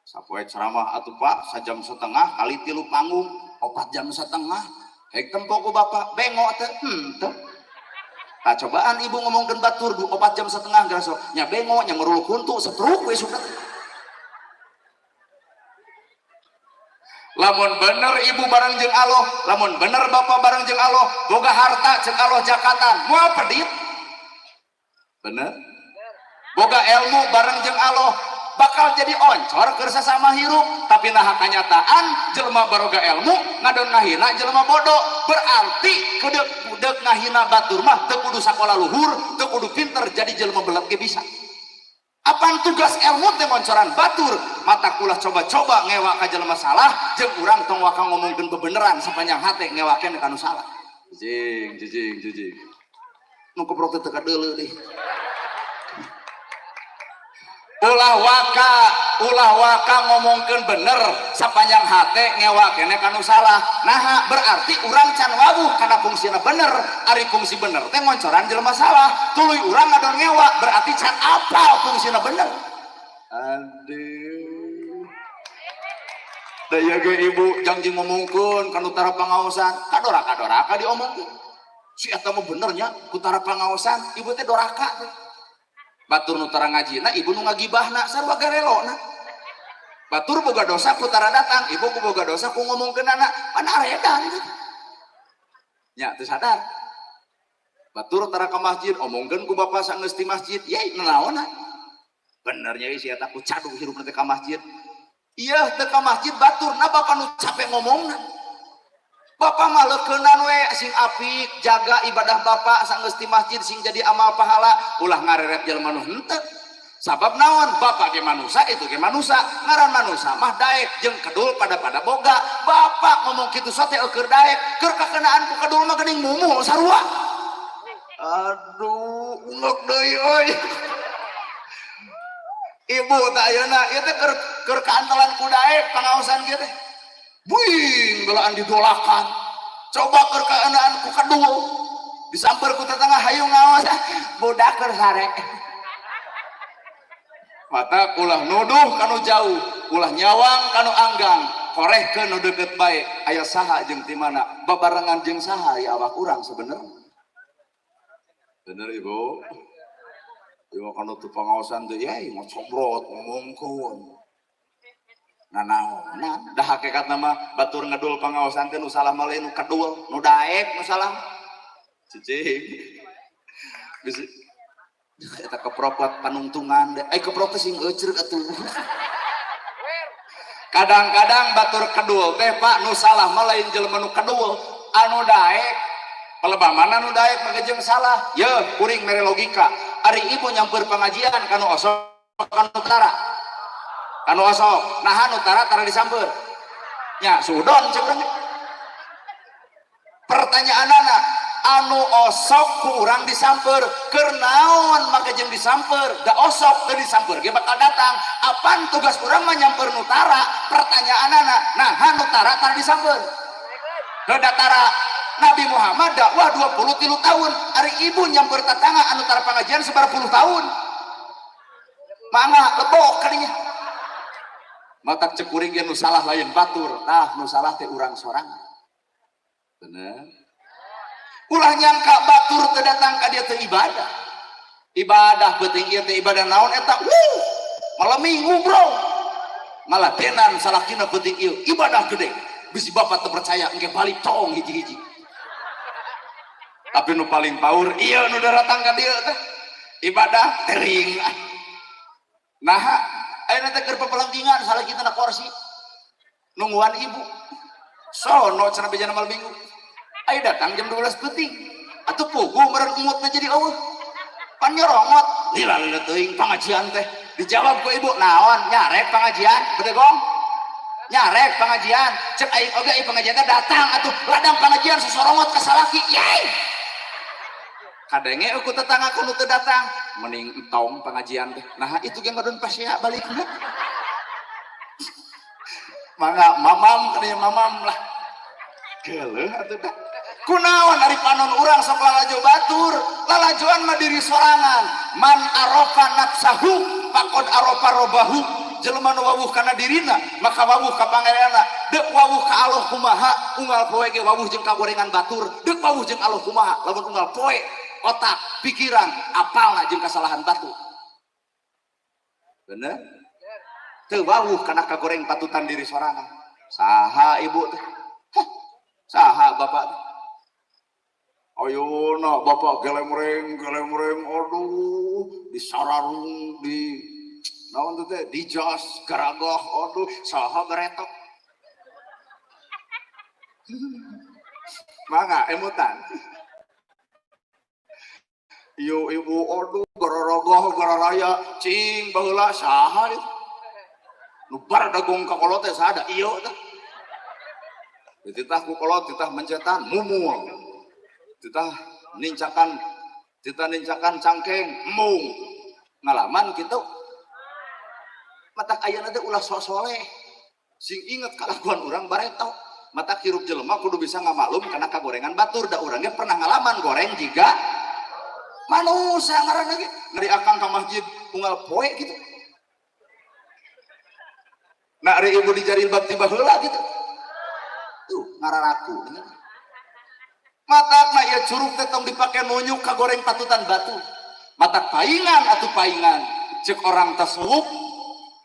sapoe ceramah atuh Pak sajam setengah kali 3 panggung 4 jam setengah hek tempo ku bapak bengok teh teu nah, cobaan ibu ngomongkeun batur 4 jam setengah gara sok nya bengok nya meruluk huntu setruk we sudah lamun bener ibu bareng jeung Allah lamun bener bapak bareng jeung Allah boga harta jeung Allah jakatan moal pedit bener boga ilmu bareng jeung Allah bakal jadi oncor keur sasama hirup tapi nah kanyataan jelema baroga ilmu ngadon ngahina jelema bodoh berarti kudeuk ngahina batur mah teu kudu sakola luhur teu kudu pinter jadi jelema belet ge bisa apaan tugas ilmu teh moncoran batur mata kulah coba-coba ngewa ka jelema salah jeung urang tong waka ngomongkeun bebeneran sapanjang hate ngewakeun ka nu salah jijing nu keprok teu kadeuleu deh ulah waka ngomongkeun bener sapanjang hate ngewa kene kanu salah nah berarti urang can wawuh kana fungsina bener ari fungsi bener teh ngoncoran jelema salah tuluy urang ngadon ngewa berarti can apal fungsina bener aduh daya ge ibu janji ngomongkeun kanu tara pangaosan kadoraka diomongkeun si eta mah benernya ku tara pangaosan ibu teh doraka teh batur nu tara ngajina ibu nu ngagibahna sarua garelona batur boga dosa ku tara datang ibu ku boga dosa ku ngomongkeun anak pan aredan nya teu sadar batur tara ka masjid omongkeun ku bapak saenggeus ti masjid ye naonna benernya si eta ku cadu hirupna teh ka masjid ieu teu ka masjid batur na bapak nu capek ngomongna bapak mah leukeunan we sing apik jaga ibadah bapak saenggeus ti masjid sing jadi amal pahala ulah ngareret jelema nu henteu sabab naon bapak ge manusia itu ge manusia ngaran manusia mah daek jeung kedul pada boga bapak ngomong kitu sote keur daek keur kakenaan ku kedul mah geuning mumul sarua aduh ungek deui euy ibu teh ayeuna ieu teh keur kaantelan ku daek pangaosan kieu teh buing belaan didolakan coba kerkaanaan ku kedua disamper ku tetangga hayu ngawas budak keur sare mata ulah nuduh kanu jauh ulah nyawang kanu anggang korehkeun nu deukeut bae aya saha jeung ti mana babarengan jeung saha ya awak urang sebenarnya bener ibu ieu kanu teu pangaosan teh yai mah cobrot ngomongkeun nah dah hakikat nama batur ngedul pangaosan teh nu salah mah lain nu kedul nu daek nu salah cicing bisa eta keprok panungtungan keprok teh sing euceuk atuh kadang-kadang batur kedul teh Pak nu salah mah lain jelema nu kedul anu daek pelebamana nu daek mangejeng salah ye kuring mere logika ari ibu nyampeur pengajian kanu osok kanu tara kanu osok nahan utara tara disamper nya sudon ceuk pertanyaan anak anu osok ku urang disamper keur naon make jeung disamper da osok teu disamper ge bakal datang apaan tugas urang mah nyamper nutara pertanyaan anak nahan utara tara disamper heuda tara Nabi Muhammad dakwah 23 tahun ari ibu nyamper tatangga anu tara pengajian sebar puluh tahun mangga lebok kalinya matak cekuring nu salah lain batur nah nu salah teh urang sorangan bener ulah nyangka batur teu datang ka dia teu ibadah penting ieu teh ibadah naon eta malam minggu bro malah tenan salakina penting ieu ibadah gede bisi bapak teu percaya engke balik tong hiji-hiji tapi nu paling power ieu nu datang ka dieu teh ibadah teuing nah ayeuna teh keur papalangkingan salakina na kursi nungguan ibu sono cenah bejana malam minggu aya datang jam 12 penting atuh puguh meureun umutna jadi eueuh pan nyorongot lila teuing pengajian teh dijawab ku ibu naon nyarek pengajian bedegong nyarek pengajian cek aing oge ieu pengajian teh datang atuh ladang pengajian sosorongot ka salaki yai kadenge aku tetangga nu teu datang mending entong pengajian teh nah itu ge ngadon pasya balikna mangga mamam kana mamam lah geuleuh atuh dah kunaon ari panon urang sok lalajo batur lalajoan mah diri sorangan man arofa nafsahu faqad arofa robahu jelema nu wawuh kana dirina maka wawuh ka pangeranna deuk wawuh ka Allah kumaha unggal poe ge wawuh jeung kagorengan batur deuk wawuh jeung Allah kumaha lamun unggal poe otak pikiran apalna jeung kasalahan batu bener teu wawuh kana kagoreng patutan diri sorangan saha ibu teh saha bapak teh ayeuna bapak gelemreng aduh disararung di naon teh di jas garagoh aduh saha garetok mangga emutan ieu ibu aduh gararagoh gararaya cing baheula saha itu nu bar dagong ka kolot teh saha da ieu teh dititah ku kolot titah mencetan mumul titah nincakan cangkeng embung ngalaman kitu matak ayeuna teh ulah sok soleh sing inget kalakuan urang bareto matak hirup jelema kudu bisa ngamaklum kana kagorengan batur da urang ge pernah ngalaman goreng jiga manusia ngaranna ge dari akang ka masjid unggal poe gitu nah ari ibu dijaril bab tiba heula gitu tuh ngararaku matak na ieu curug teh tong dipake nunyuk ka goreng patutan batu matak paingan atuh paingan cek orang tasawuf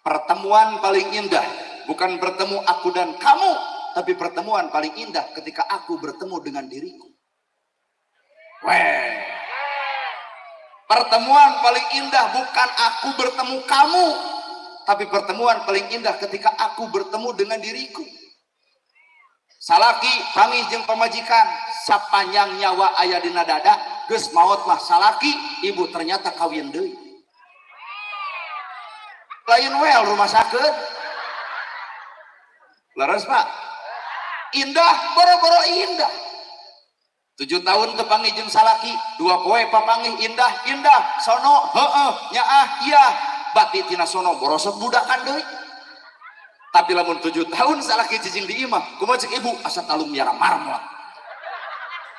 pertemuan paling indah bukan bertemu aku dan kamu tapi pertemuan paling indah ketika aku bertemu dengan diriku weh pertemuan paling indah bukan aku bertemu kamu tapi pertemuan paling indah ketika aku bertemu dengan diriku salaki pamih jeung pamajikan sapanjang nyawa aya dina dada geus maot mah salaki ibu ternyata kawin deui lain wel rumah sakit leres pak indah boro-boro indah 7 tahun tepangih jeung salaki 2 poe papangih indah sono heueuh nyaah iya bati tina sono borosot budakan deui tapi lamun 7 tahun salaki cicing di imah kumaha cek ibu asa talung miara marmot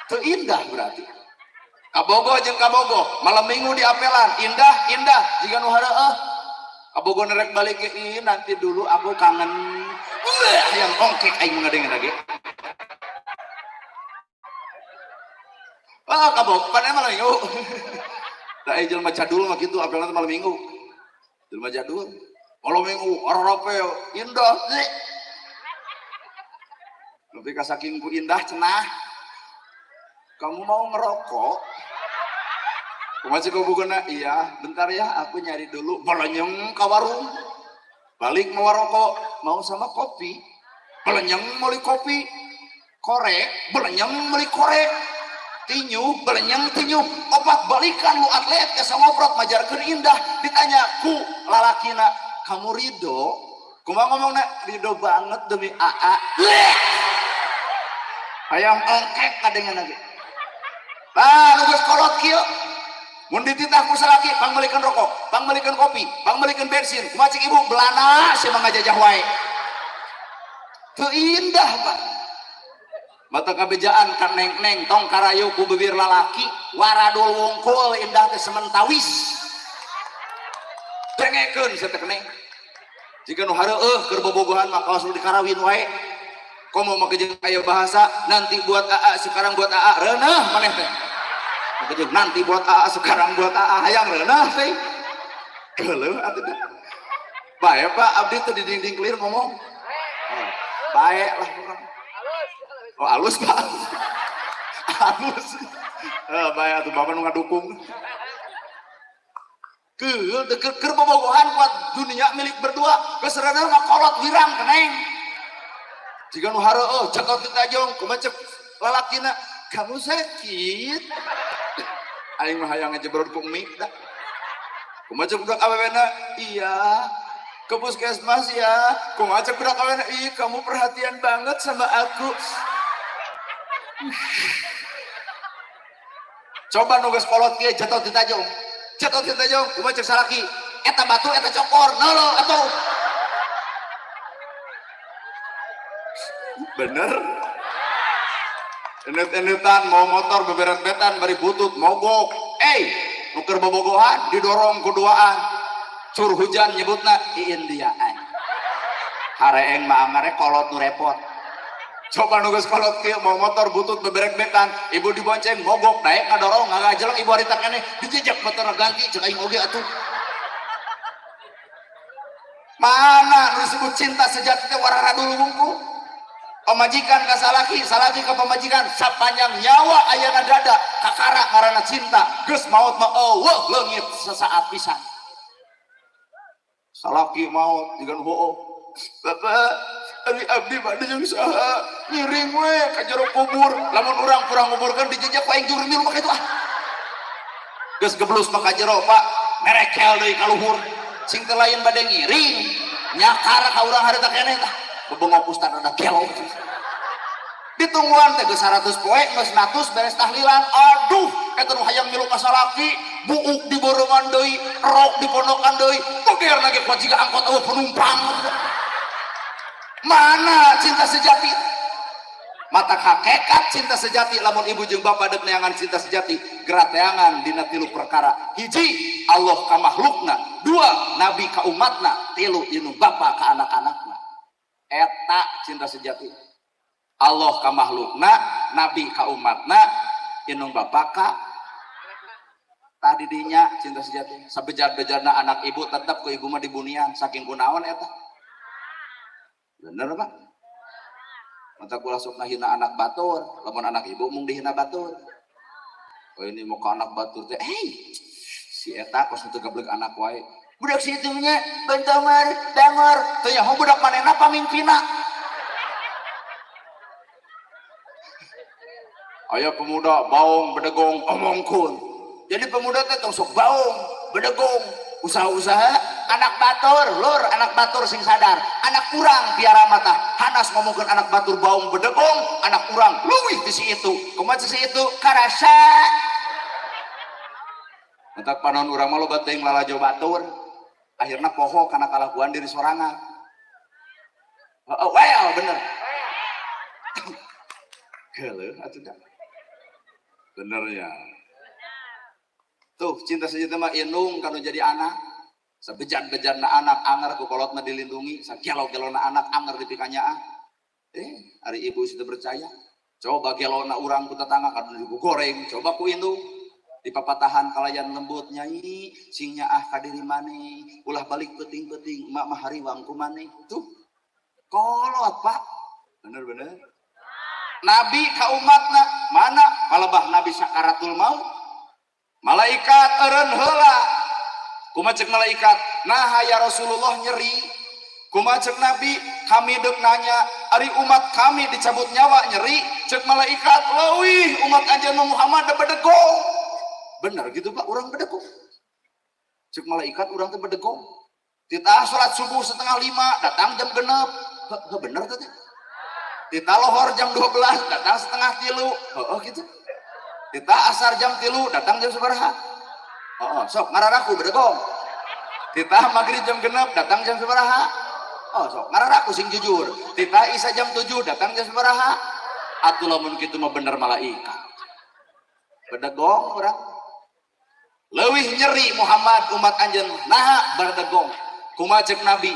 teu indah berarti kabogo jeung kabogo malam minggu di apelan indah jika nu hareueuh kabogo nerek balik ke nanti dulu aku kangen yang ongkek aing ngadengen lagi kabogo pan malam minggu da jelema cadul mah kitu apelan malam minggu jelema jadul malam minggu arape indah tapi kasakingku indah cenah kamu mau ngerokok masih kebukena iya bentar ya aku nyari dulu belenyeng ke warung balik mau rokok mau sama kopi belenyeng meuli kopi korek belenyeng meuli korek tinyu belenyeng tinyu obat balikan lu atlet asa ngobrol majarkeun indah ditanya ku lalakina kamu ridho kumaha ngomongna ridho banget demi AA hayang ongkek kadengan lagi nah nu geus kolot kieu mun dititah ku salaki pangmelikeun rokok pangmelikeun kopi pangmelikeun bensin kumaha cik ibu belana sia mangajajah wae teu indah Pak mata kabejaan kan neng tong karayu ku bibir lalaki waradul wungkul indah teh sementawis dengekeun satek neng jika nu hareueuh keur bobogohan mah kaos nu dikarawin wae komo make jeung aya bahasa nanti buat AA sekarang buat AA reuneuh maneh teh make jeung nanti buat AA sekarang buat AA hayang reuneuh teh geuleuh atuh teh bae Pak abdi teh di dinding clear ngomong bae lah urang oh halus Pak halus bae atuh bapak nu ngadukung keur bobogohan kuat dunia milik berdua geus reuneuh mah kolot wirang keneng jika nu hareueuh cekot teu tajong kumaha cek lalakina kamu sakit aing mah hayang ngejebrot ku mik dah kumaha cek budak awewena iya ke puskesmas ya kumaha cek budak awewena ih kamu perhatian banget sama aku coba nu geus kolot kieu jatuh teu tajong kumaha cek salaki eta batu eta cokor nolo atuh bener enet-enetan mau motor beberet-betan bari butut mogok nuker bobogohan didorong kuduaan cur hujan nyebutna iin diaan hareeng mah angare kolot nu repot coba nugas kolot kieu mau motor butut beberet-betan ibu dibonceng mogok daek ngadorong ngagajeleng ibu harita keneh dijejak motor ganti cek aing oge atuh mana nu disebut cinta sejati teh warara dulu wungkul pemajikan ka salaki ka pemajikan sapanjang nyawa ayana dada kakara ngaranna cinta geus maot mah eueuh leungit sesaat pisan salaki maot jeung heueuh bapak ari abdi bade jeung saha ngiring we ka jero kubur lamun urang kurang nguburkeun dijejak ku aing jurmil mah kitu ah geus geblus mah ka jero Pak merekel deui ka luhur sing teu lain bade ngiring nyakar ka urang harita keneh tah bebengopustan rada gelo ditungguan teh geus 100 poe geus 100 beres tahlilan aduh eta nu hayang milu ka salaki buuk diborongan deui rok dipondokan deui boger lagi kuat jiga angkot eueuh penumpang mana cinta sejati mata hakikat cinta sejati lamun ibu jeung bapa deuk neangan cinta sejati geura teangan dina 3 perkara hiji Allah ka makhlukna 2 nabi ka umatna 3 indung bapa ka anak-anakna eta cinta sejati Allah ka makhlukna nabi ka umatna indung bapa ka tadi dinya cinta sejati sabejar-bejarna anak ibu tetep ku ibu mah dibunian saking kunaon eta bener Pak mata kula sok ngahina anak batur lamun anak ibu mung dihina batur oh ini mau ke anak batur teh si eta kos teu gablek anak wae budak situ nya bentamar dangor teh nya budak manehna pamimpina aya pemuda baung bedegong omongkeun jadi pemuda teh tong sok baung bedegong usaha-usaha anak batur lur anak batur sing sadar anak urang piara mata hanas ngomongkeun anak batur baung bedegong anak urang leuwih ti si itu kumaha si itu karasa entak panon urang mah loba teuing lalajo batur akhirna poho kana kalakuan diri sorangan well bener geuleuh atuh da bener ya tuh cinta sejati mah indung kanu jadi anak sabejan-bejanna anak anger ku kolotna dilindungi sagelo-gelona anak anger dipikanyaan hari ibu sudah percaya coba gelona urang ku tetangga kanu digoreng coba ku indung di papatahan kalayan lembut nyanyi singnya ka diri maneh ulah balik peuting-peuting emak mah hariwang ku maneh tuh kolot Pak bener-bener nabi ka umatna mana kalebah nabi sakaratul maut malaikat eureun heula kumaha ceuk malaikat nah ya Rasulullah nyeri kumaha ceuk nabi kami deuk nanya ari umat kami dicabut nyawa nyeri ceuk malaikat leuwih umat anjeunna Muhammad da bedegong bener gitu Pak urang bedegong ceuk malaikat urang teh bedegong titah salat subuh 4:30 datang jam 6 bener teh titah lohor jam 12 datang 2:30 heeh gitu titah asar jam 3 datang jam sabaraha sok ngararaku bedegong titah maghrib jam 6 datang jam sabaraha sok ngararaku sing jujur titah isya jam 7 datang jam sabaraha atuh lamun kitu mah bener malaikat bedegong urang leuwih nyeri Muhammad umat anjeun naha berdegong kumaha ceuk Nabi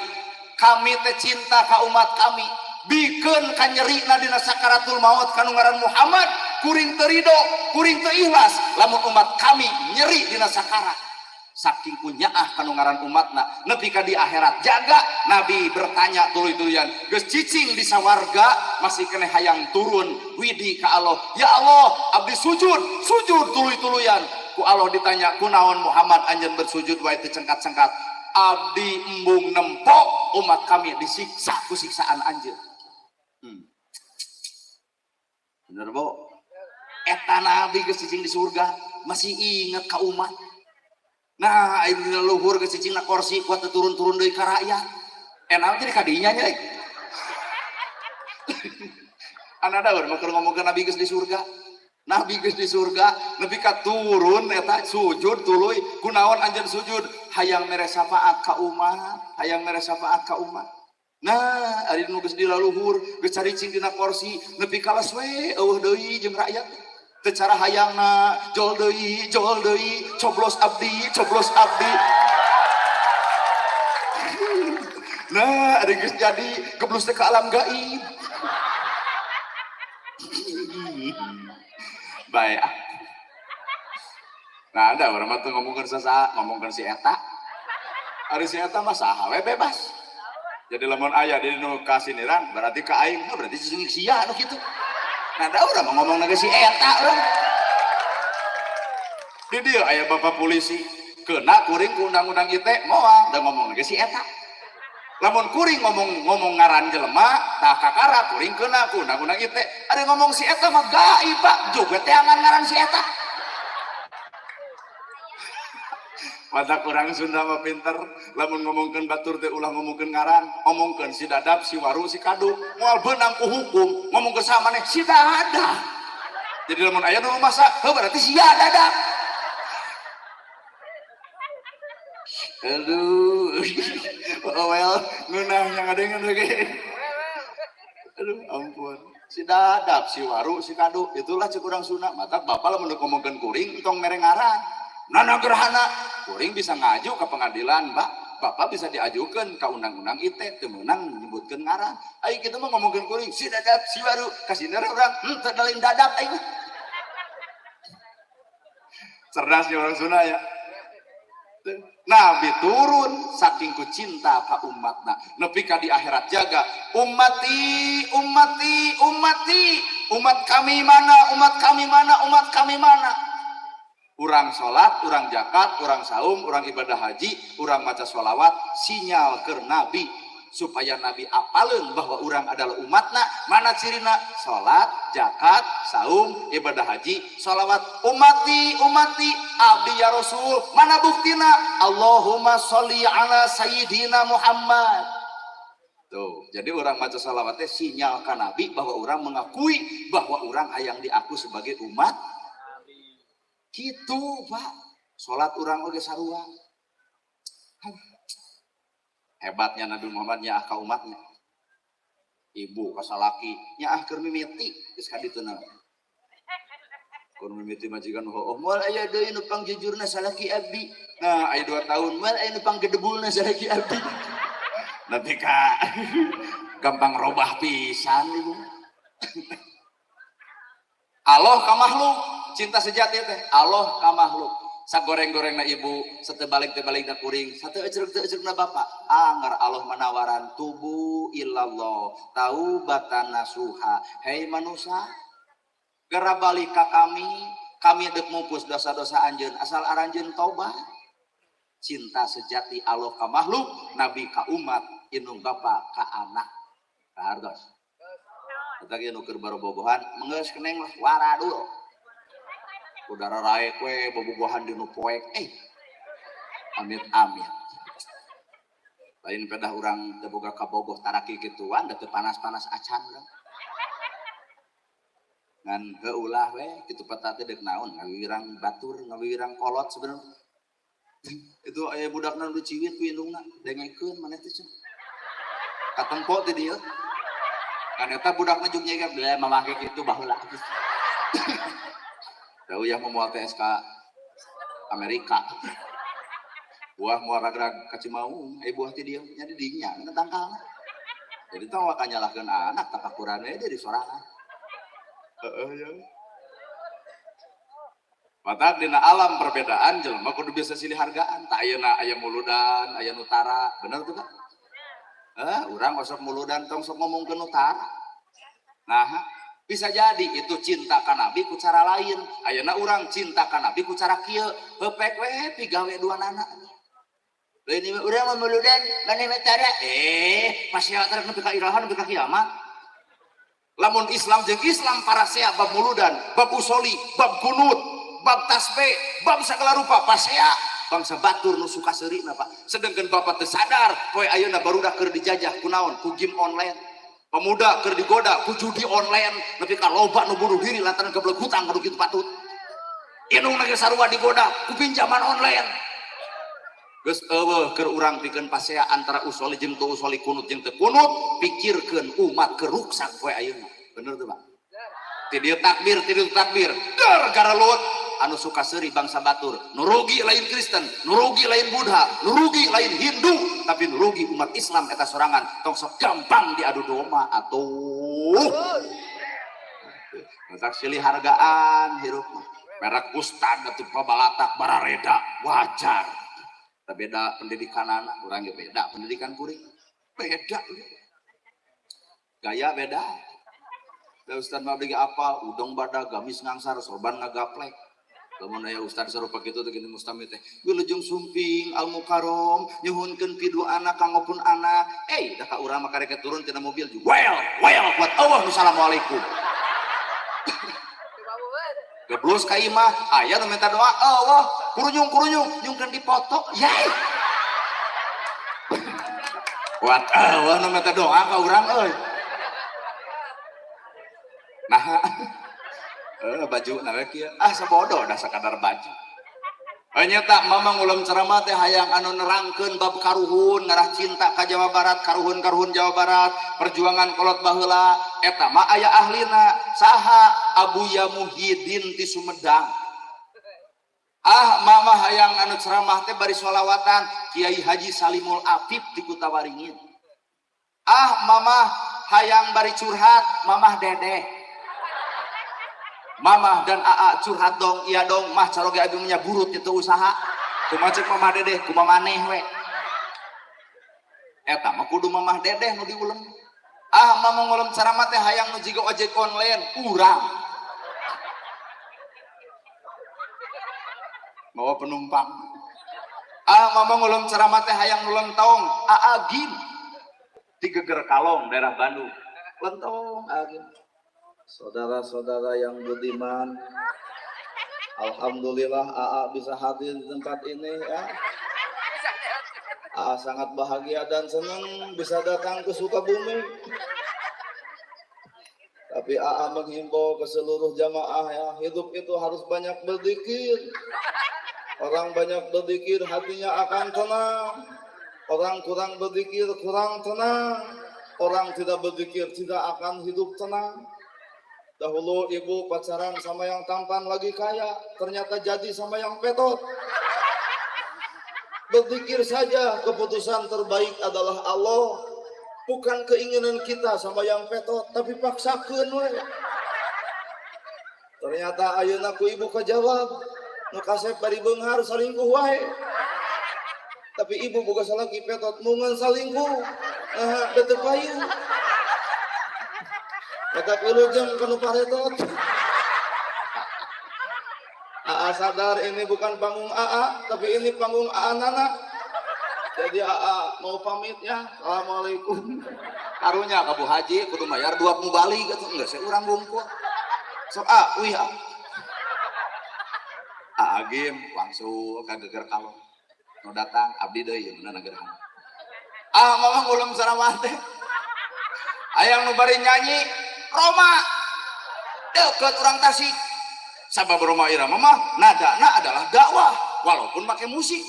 kami teh cinta ka umat kami bikeun ka nyerina dina sakaratul maut kanu ngaran Muhammad kuring teu ridho kuring teu ikhlas lamun umat kami nyeri dina sakarat saking kunyaah kanu ngaran umatna nepi ka di akhirat jaga Nabi bertanya tuluy-tuluyan geus cicing di sawarga masih kene hayang turun widi ka Allah ya Allah abdi sujud tuluy-tuluyan ku Allah ditanya kunaon Muhammad anjeun bersujud wae teu cengkat-cengkat abdi embung nempok umat kami disiksa ku siksaan anjeun bener bo eta Nabi geus cicing di surga masih inget ka umat nah ini luhur geus cicing na kursi kuat turun-turun deui ka rakyat enak jadi kadinya nya ana daur mah keur ngomongkeun Nabi geus di surga Nabi geus di surga nepi ka turun eta sujud tuluy kunaon anjeun sujud hayang mere syafaat ka umat hayang mere syafaat ka umat nah ari nu geus di laluhur geus caricing dina kursi nepi ka les we eueuh deui jeung rakyat teu cara hayangna jol deui coblos abdi nah ada geus jadi geblus teh ka alam gaib bae nah ada urang mah teu ngomongkeun saha ngomongkeun si eta ari si eta mah saha we bebas jadi lamun aya di nu kasiniran berarti ka aing berarti sesungguh sia anu kitu nah da urang mah ngomong si eta urang di dieu aya bapak polisi kena kuring ku undang-undang ITE moal da ngomong si eta lamun kuring ngomong ngaran jelema tah kakara kuring kena ku undang-undang ITE ada ngomong si eta mah gaib Pak juga teh angan ngaran si eta mata kurang Sunda mah pinter lamun ngomongkeun batur teh ulah ngomongkeun ngaran ngomongkeun si dadap si waru si kadu moal beunang ku hukum ngomongkeun sa maneh si dadap jadi lamun aya nu masa berarti si dadap aduh well ngeunahnya ngadengan lagi aduh ampun si dadap si waru si kadu itulah cek urang Sunda mata bapak lamun ngomongkeun kuring entong mere ngaran nana gerhana kuring bisa ngaju ke pengadilan bapak bisa diajukan ke undang-undang ITE teu meunang nyebutkeun ngaran ai kitu mah ngomongkeun kuring si dadap si waru kasiner urang teu dalin dadap ai mah cerdasnya orang Sunda ya Nabi turun saking ku cinta ka umatna nepi ka di akhirat jaga ummati umat kami mana urang salat urang zakat urang saum urang ibadah haji urang maca sholawat sinyal ke Nabi supaya Nabi apaleun bahwa urang adalah umatna mana cirina salat zakat saum ibadah haji sholawat ummati abdi ya rasul mana buktina Allahumma sholli ala sayyidina Muhammad tuh jadi orang maca sholawat teh sinyal ka Nabi bahwa orang mengakui bahwa orang hayang diaku sebagai umat gitu Pak sholat orang oge sarua hebatnya Nabi Muhammad nyaah ka umatnya ibu kasalaki nyaah keur mimiti geus kadituna keur mimiti majikan heuh moal aya deui nu pangjujurna salaki abdi nah aya 2 tahun moal aya nu panggedebulna salaki abdi nanti ka gampang robah pisan ibu Allah ka makhluk cinta sejati teh Allah ka makhluk sagoreng-gorengna ibu satebalik-tebalikna kuring sateuceuk-teuceukna bapak anggar Allah menawaran tubu illallah taubatan nasuha hei manusia gara balik ka kami deuk mupus dosa-dosa anjeun asal aranjeun taubat cinta sejati Allah ka makhluk nabi ka umat indung bapak ka anak hartos eta ge nu keur barobogohan menggeus keneng waradul udara raek we bobogohan di nu poek amit lain pedah urang teu boga kabogoh taraki gituan da teu panas-panas acan urang ngan heulah we kitu peta teh deuk naon ngawirang batur ngawirang kolot sebenarnya itu aya budakna nu ciwit ku indungna dengekeun maneh teh cenah katempo teh dieu kan eta budakna jeung nyeger bela mamake kitu baheula da uyah moal TSK Amerika buah moal ragrag ka Cimaung buah ti dieu nya di dinya tangkalna jadi tong waka nyalahkeun anak tapakuran we dari sorangan ya matak dina alam perbedaan jelema kudu bisa silih hargaan tak ayeuna aya muludan aya nutara bener tuh kan urang osok muludan tong sok ngomongkeun nutara nah bisa jadi itu cinta ka nabi ku cara lain ayeuna urang cinta ka nabi ku cara kieu hepek we pigawe duanana ini urang mah muludan maneh nutara masih atar nepi ka irahan nepi ka kiamat lamun Islam jeung Islam para sea bab muludan bab usoli bab kunut bab tasbih bab sagala rupa pasea bangsa batur nu suka seurina Pak sedengkeun bapak teu sadar poe ayeuna barudak keur dijajah kunaon ku game online pemuda keur digoda ku judi online nepi ka loba nu bunuh diri lantaran kebeleg hutang kudu kitu patut indung lagi sarua digoda ku pinjaman online geus eueuh keur urang pikeun pasea antara usoli jeung teu usoli kunut jeung teu kunut pikirkeun umat keur ruksak poe ayeuna bener tuh Pak ti dieu takbir ti dieu takbir dar garalut anu suka seuri bangsa batur nurugi lain Kristen nurugi lain Buddha nurugi lain Hindu tapi nurugi umat Islam eta sorangan tong sok gampang diadu domba atuh matak silih hargaan hirup merek ustad atuh pabalatak barareda wajar beda pendidikan anak urang ge beda pendidikan kuring beda gaya beda da ustad mah beli apa udang badag gamis ngangsar sorban ngagaplek lamun aya ustad sarupa kitu teh kitu mustamid teh wilujeng sumping al mukarrom nyuhunkeun pidu anak kangopun anak da ka urang mah karek turun tina mobil well buat Allah assalamualaikum geblus ka imah aya nu minta doa Allah kurunyung nyungkeun dipoto yai buat Allah nu minta doa ka urang euy nah baju nawe kieu sabodo da sakadar baju nyata mamang ulam ceramah teh hayang anu nerangkeun bab karuhun ngarah cinta ka Jawa Barat karuhun Jawa Barat perjuangan kolot baheula eta mah aya ahlina saha Abuya Muhyiddin ti Sumedang mama hayang anu ceramah teh bari sholawatan Kiai Haji Salimul Apip ti Kutawaringin mama hayang bari curhat mamah Dedeh Mama dan AA curhat dong, iya dong, mah caroge abi nya burut itu usaha. Kumaha cek Mamah Dedeh, kumaha maneh we. Eta mah kudu Mamah Dedeh nu diulem. Mama ngulem ceramah teh hayang nu jiga ojek online, urang. Bawa penumpang. Mama ngulem ceramah teh hayang nu lentong, AA Gim. Di Geger Kalong, daerah Bandung. Lentong, AA Gim. Saudara-saudara yang budiman, alhamdulillah AA bisa hadir di tempat ini ya. AA sangat bahagia dan senang bisa datang ke Sukabumi. Tapi AA menghimbau ke seluruh jamaah ya, hidup itu harus banyak berzikir. Orang banyak berzikir hatinya akan tenang. Orang kurang berzikir kurang tenang. Orang tidak berzikir tidak akan hidup tenang. Dahulu ibu pacaran sama yang tampan lagi kaya, ternyata jadi sama yang petot. Berzikir saja, keputusan terbaik adalah Allah. Bukan keinginan kita sama yang petot, tapi paksakeun we. Ternyata ayeuna ku ibu kajawab, nu kasep bari beunghar salingkuh wae. Tapi ibu boga salaki petot mungan salingkuh. Beuteung payu. Kata pilujeng kanu paretot. AA sadar ini bukan panggung AA, tapi ini panggung AA Nana. Jadi AA mau pamit ya. Assalamualaikum. Karunya ka Bu Haji kudu bayar 2 mubali gitu enggak saya urang bungkul. Sok wih Agim langsung ka Geger Kalong. Nu datang abdi deui ieu beunana gerahan. Mama ngulem ceramah teh. Hayang nu bari nyanyi Roma deket orang Tasik sabab Roma irama mah nadana adalah dakwah walaupun pakai musik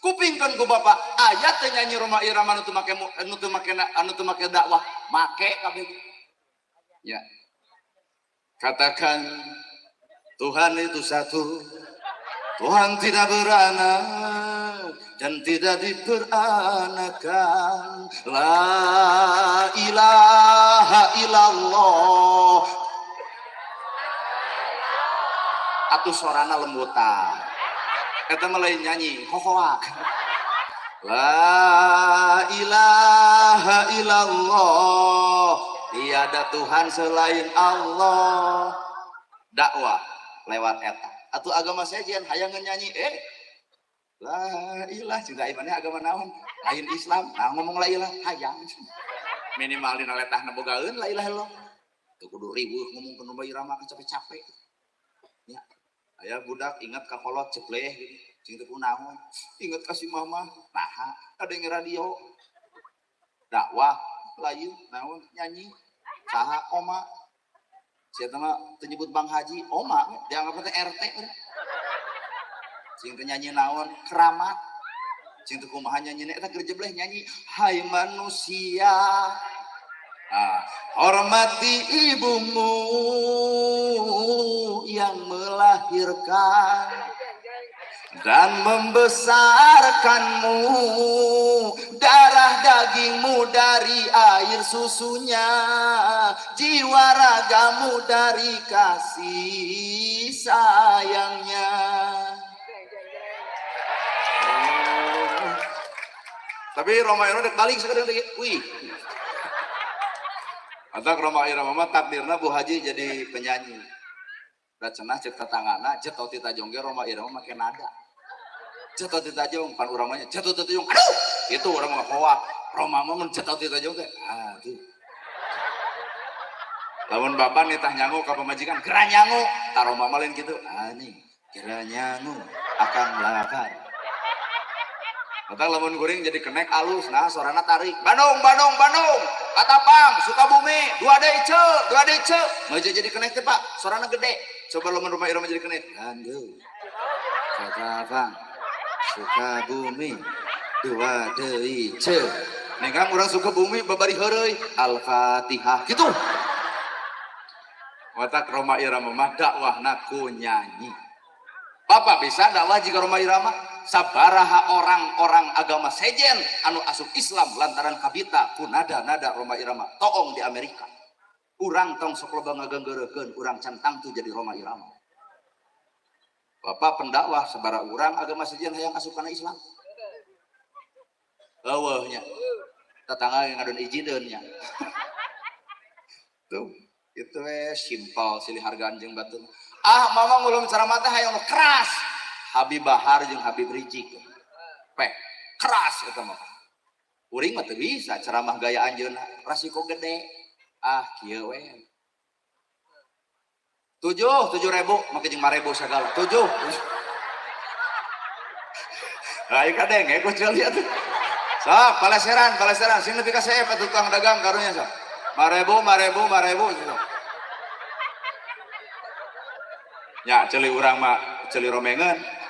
kupingkeun ku bapak ayat teh nyanyi Roma irama anu teu make dakwah make kabeh Ya, katakan Tuhan itu satu, Tuhan tidak beranak dan tidak diperanakan. La ilaha illallah. Atuh sorana lembutan. Eta mah lain nyanyi, hohoak. La ilaha illallah. Tiada Tuhan selain Allah. Dakwah lewat eta. Atuh agama sejen hayang nyanyi la ilah juga imannya agama naon lain Islam. Nah ngomong la ilah hayang minimal dina letahna bogaeun la ilah illallah. Teu kudu riweuh ngomong ke nu bae irama capek-capek. Ya. Aya budak ingat ka kolot cepleh gitu. Sing teu kunaon. Ingat ka si mama. Nah, ada yang radio. Dakwah lain naon nyanyi. Saha oma. Siapa mah menyebut Bang Haji, oma dianggap teh RT. Sing teu nyanyi naon keramat. Sing teu kumaha nyanyi eta keur jebleh nyanyi hai manusia. Hormati ibumu yang melahirkan dan membesarkanmu, darah dagingmu dari air susunya, jiwa ragamu dari kasih sayangnya. Tapi Roma Irama dek balik sekadang dek, wih. Atau Roma Irama mah takdirna Bu Haji jadi penyanyi. Da cenah cek tetangana, cetot tita jongge Roma Irama make nada. Cetot tita jong pan urang mah cetot tita jong. Aduh, itu orang mah hoak. Roma mah mun cetot tita jong teh. Tuh. Lamun bapak nitah nyangu ka pamajikan, geura nyangu. Ta Roma mah lain kitu. Nih, geura nyangu akan lakar. Atau lamun guring jadi kenek alus, nah sorana tarik. Bandung, Bandung, Bandung. Katapang, Sukabumi, 2D ce. Maja jadi kenek teh Pak, sorana gede. Coba lamun Roma Irama jadi kenek. Bandung, Katapang, Sukabumi, 2D ce. Nengang orang Sukabumi babari heureuy, Al-Fatihah. Gitu. Watak Roma Irama mah dakwahna ku nyanyi. Bapak bisa dakwah jika Roma Irama? Sabaraha orang-orang agama sejen anu asup Islam lantaran kabita ku nada-nada Roma Irama toong di Amerika. Urang tong sok loba ngaganggeurekeun urang cantang tuh jadi Roma Irama. Bapak pendakwah sabaraha urang agama sejen hayang asup kana Islam. Eueuh nya. Tetangga yang ngadon ijideun nya. Tuh, itu simpel silih hargaan jeung batur. Mama ngulum ceramah teh hayang keras. Habib Bahar jeung Habib Rizik. Keras eta mah. Uring mah teu bisa ceramah gaya anjeunna, resiko gede. Kieu we. 7.000 make jeung 5.000 sagala. 7. Ai kadeng gue lihat. Sok paleseran sing nepi ka sae tukang dagang karunya sok. 5.000 gitu. Ya celi urang mah celi romengan.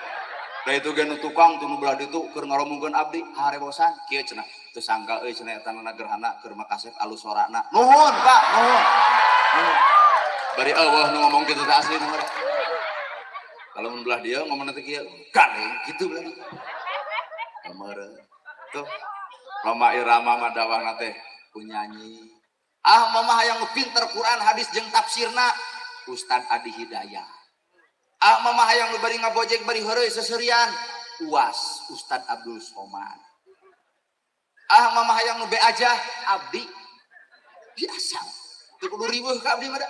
Da itu gen tukang tunu belah ditu keur ngaromongkeun abdi harebosan kieu cenah teu sangka euy cenah eta gerhana keur makasep alus sorana. Nuhun Pak, nuhun. Bari eueuh nu ngomong kitu teh asli nu. Kalau mun belah dia ngomong teh kieu, gandeng kitu belah. Kameureun. Tuh. Roma Irama mah dawahna teh punyanyi. Mama hayang pinter Quran, hadis jeung tafsirna Ustad Adi Hidayah. Mama hayang nu bari ngabojek bari heureuy seserian UAS Ustad Abdul Somad. Mama hayang nu be aja abdi biasa. Teu kudu riweuh ka abdi mah da.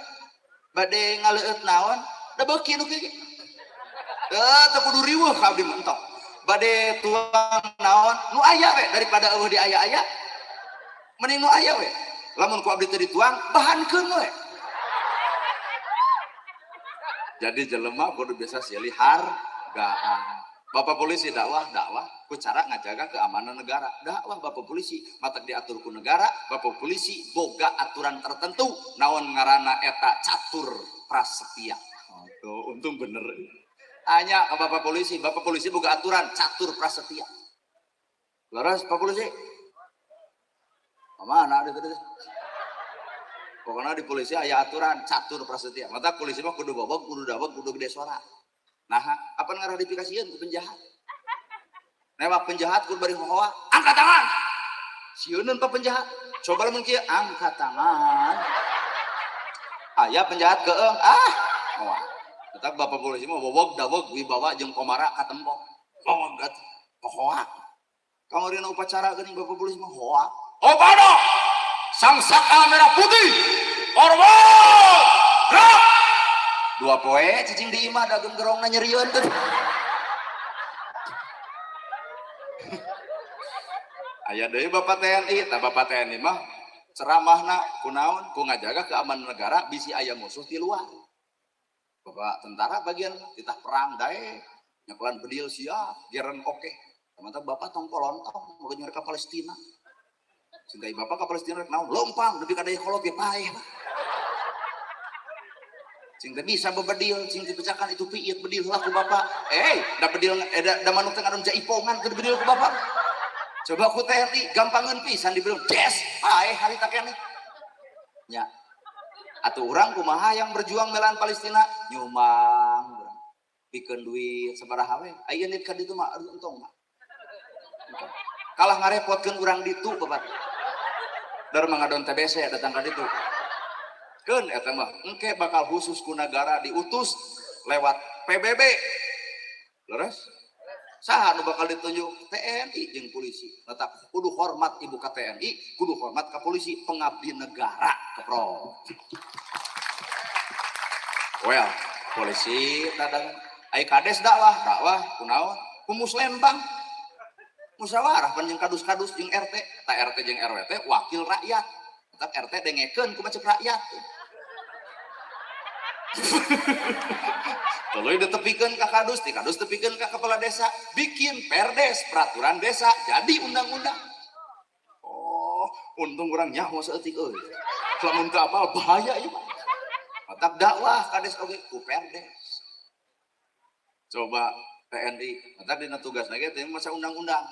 Bade ngaleueut naon? Da beuki nu kieu. Teu kudu riweuh ka abdi mah entok. Bade tuang naon? Nu aya we daripada eueuh di aya-aya. Mending nu aya we. Lamun ku abdi teu dituang, bahankeun we. Jadi jelema kudu biasa silih hargaan. Bapak polisi dakwah ku cara ngajaga keamanan negara. Dakwah Bapak polisi matak diatur ku negara. Bapak polisi boga aturan tertentu naon ngaranna eta catur prasetya. Tuh untung bener. Anya ke Bapak polisi boga aturan catur prasetya. Laras Pak polisi. Mana ada tadi? pokoknya di polisi aya aturan catur prasetya mata polisi mah kudu bobog kudu daweg kudu gede suara nah apa ngaradifikasieun ku penjahat newak penjahat kudu bari hoa angkat tangan sieuneun pa penjahat coba mun kieu angkat tangan aya penjahat keung hoa eta bapak polisi mah bobog daweg wibawa jeung komara katembok bobog atuh hoa kamariana upacara geuning bapak polisi mah hoa pada sang saka merah putih hormat gerak dua poe cicing di imah dagun gerongna nyerieun teh aya deui bapak TNI tah bapak TNI mah ceramahna kunaon ku ngajaga keamanan negara bisi aya musuh ti luar bapak tentara bagian titah perang dae nyakelan bedil siap geren oke teman-teman bapak tong polontong mau nyari ke Palestina sehingga bapak ke Palestina rek naon lompang tapi kadaya kolot ya paeh sehingga bisa bebedil sehingga dipecahkan itu piit bedil lah ku bapak da bedil da manuk teh ngadon jaipongan ke bedil ku bapak coba ku TNI gampangan pisan dibelum des harita keneh nya atuh urang kumaha yang berjuang melawan Palestina nyumang pikeun duit sabaraha we aya nit ka ditu mah untung mah kalah ngarepotkeun urang ditu bapak dar mangadon TBC datang ka ditu keun eta mah engke bakal khusus ku negara diutus lewat PBB leres saha nu bakal ditunjuk TNI jeung polisi tetap kudu hormat ibu ka TNI kudu hormat ka polisi pengabdi negara kepro well polisi tadang ai kades dakwah kunaon ku Muslembang musyawarah pan jeung kadus-kadus jeung RT ta RT jeung RW teh wakil rakyat tetap RT dengekeun ku macet rakyat tuluy ditepikeun ka kadus ti kadus tepikeun ka kepala desa bikin perdes peraturan desa jadi undang-undang untung urang nyaho saeutik euy lamun teu apal bahaya ieu matak dakwah kades oge ku perdes coba TNI matak dina tugasna ge teh maca undang-undang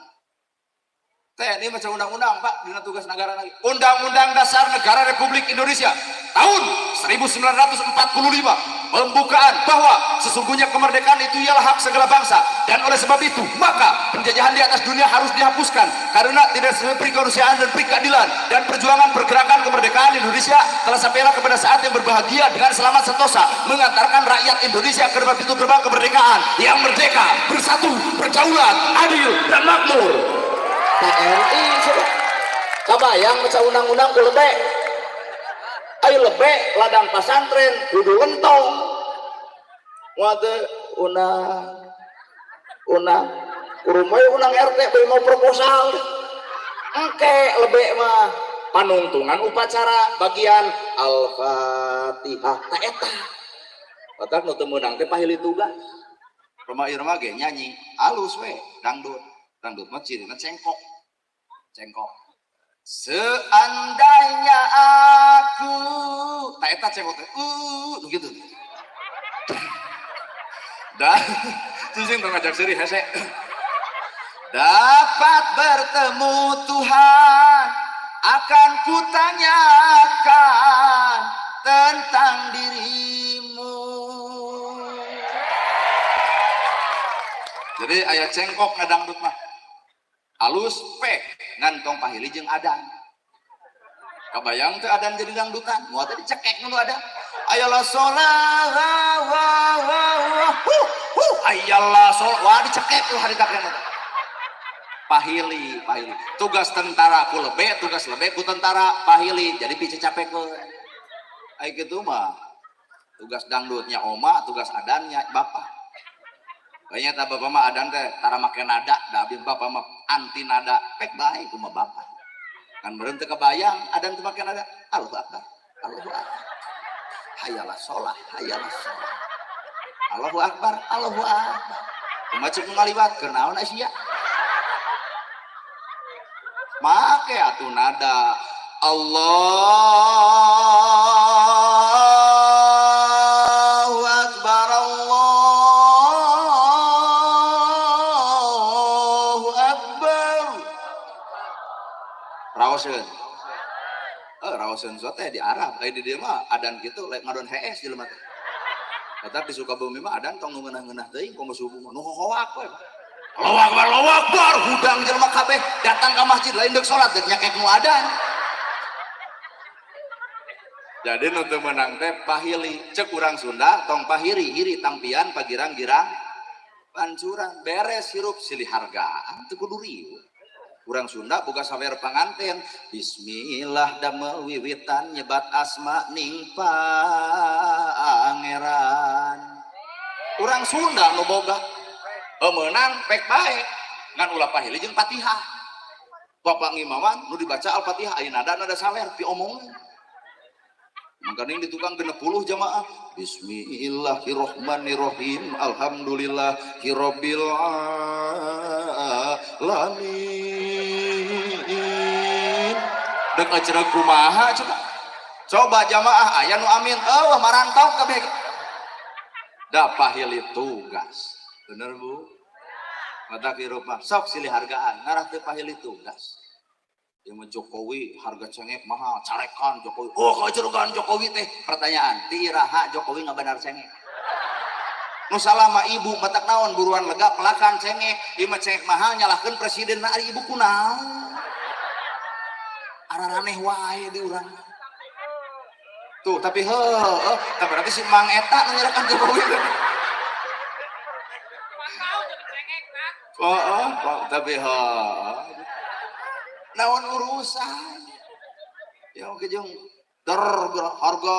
TNI maca undang-undang Pak dina tugas negara lagi Undang-Undang Dasar Negara Republik Indonesia tahun 1945 pembukaan bahwa sesungguhnya kemerdekaan itu ialah hak segala bangsa dan oleh sebab itu maka penjajahan di atas dunia harus dihapuskan karena tidak sesuai kemanusiaan dan keadilan dan perjuangan pergerakan kemerdekaan Indonesia telah sampailah kepada saat yang berbahagia dengan selamat sentosa mengantarkan rakyat Indonesia ke depan pintu gerbang kemerdekaan yang merdeka, bersatu, berdaulat, adil dan makmur. TNI kabayang maca undang-undang ku lebek ayo lebek ladang pasantren kudu lentong wate unang kurumay unang RT bayi mau proposal engke lebek mah panungtungan upacara bagian Al-Fatihah ta eta patak nu teu meunang teh pahili tugas rumah irma ge nyanyi alus we dangdut mah cirina cengkok seandainya aku tak eta cengkok begitu dan sing ngajak seri hese dapat bertemu Tuhan akan kutanyakan tentang dirimu jadi aya cengkok ngadangdut mah halus ngantong pahili jeung adan kabayang teh adan jadi dangdutan moal teh dicekek nu adan ayalah sholat ayalah sholat wah dicekek tuh hari kakek pahili tugas tentara ku lebe tugas lebe ku tentara pahili jadi pice capekeun ai kitu mah tugas dangdutnya oma tugas adannya bapak kayaknya tak bapak mah adan teh tara make nada da abdi bapak mah anti nada pek bae kumaha bapak kan meureun teu kebayang adan teu make nada Allahu akbar hayalah sholat Allahu akbar kumaha ceuk ngaliwat keur naon sia make atuh nada Allahu akbar raoseun raoseun teh di Arab lain di dieu mah adan kitu lain ngadon hees jelema teh. Eta di Sukabumi mah adan tong nu ngeunah-ngeunah teuing komo subuh mah nu hoak we. Allahu Akbar hudang jelema kabeh datang ka masjid lain deuk salat deuk nyakek nu adan. Jadi nu teu meunang teh pahili ceuk urang Sunda tong pahiri hiri tampian pagirang-girang pancuran beres hirup silih hargaan teu kudu riuh. Urang Sunda boga sawer panganten bismillah damel wiwitan nyebat asma ning pangeran. Urang Sunda nu boga meunang pek bae ngan ulah pahili jeung Fatihah. Bapak ngimaman nu dibaca Al-Fatihah aya nada sawer pi omong. Makanya ini tukang 60 jamaah Bismillahirrohmanirrohim Alhamdulillahirabbil alamin. Dek acara kumaha coba jamaah aya nu amin marantau kabeh da pahili tugas bener Bu mata kirupa sok silih hargaan ngarah teh pahili tugas. Yang Jokowi harga cengek mahal carekan Jokowi kacerugan Jokowi teh pertanyaan tiraha Jokowi nggak benar cengek nu salama ibu matak naon buruan lega pelakan cengek ima cengek mahal nyalahkan presiden na ari ibu kunaon araraneh wae di urang tuh tapi tapi berarti si Mang Eta menyerahkan Jokowi tapi naon urusan ya oke jeung harga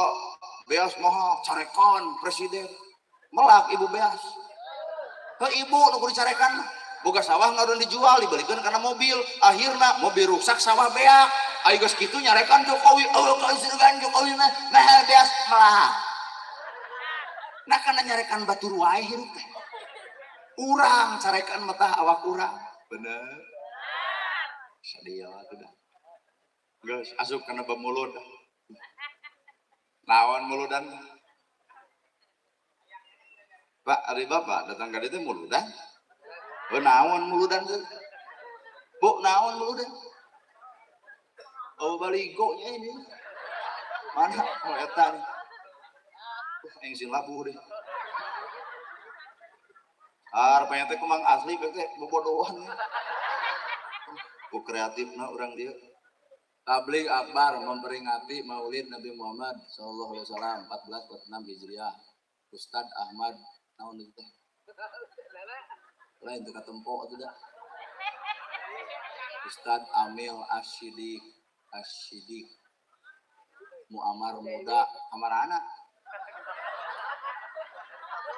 beas mahal carekan presiden melak ibu beas ke ibu nu kudu carekan boga sawah ngaron dijual dibelikeun kana mobil akhirna mobil rusak sawah beak aya geus kitu nyarekan Jokowi kaisiregan Jokowi nah beas melak nah kana nyarekan batur wae hirup teh urang carekan metah awak urang bener sadia tuh dah geus asup kana pemulud naon muludan Pak ari bapak datang ka dieu muludan naon muludan tuh Bu naon muludan baligo nya ini mana eta nih sing labuh deh arepnya teh kumang asli teh bobodohan ku kreatifna urang dia tabligh akbar memperingati Maulid Nabi Muhammad sallallahu alaihi wasallam 1446 Hijriah Ustad Ahmad naon itu teh lain teu katempo atuh da Ustad Amil Asyidik Muammar Muda kamarana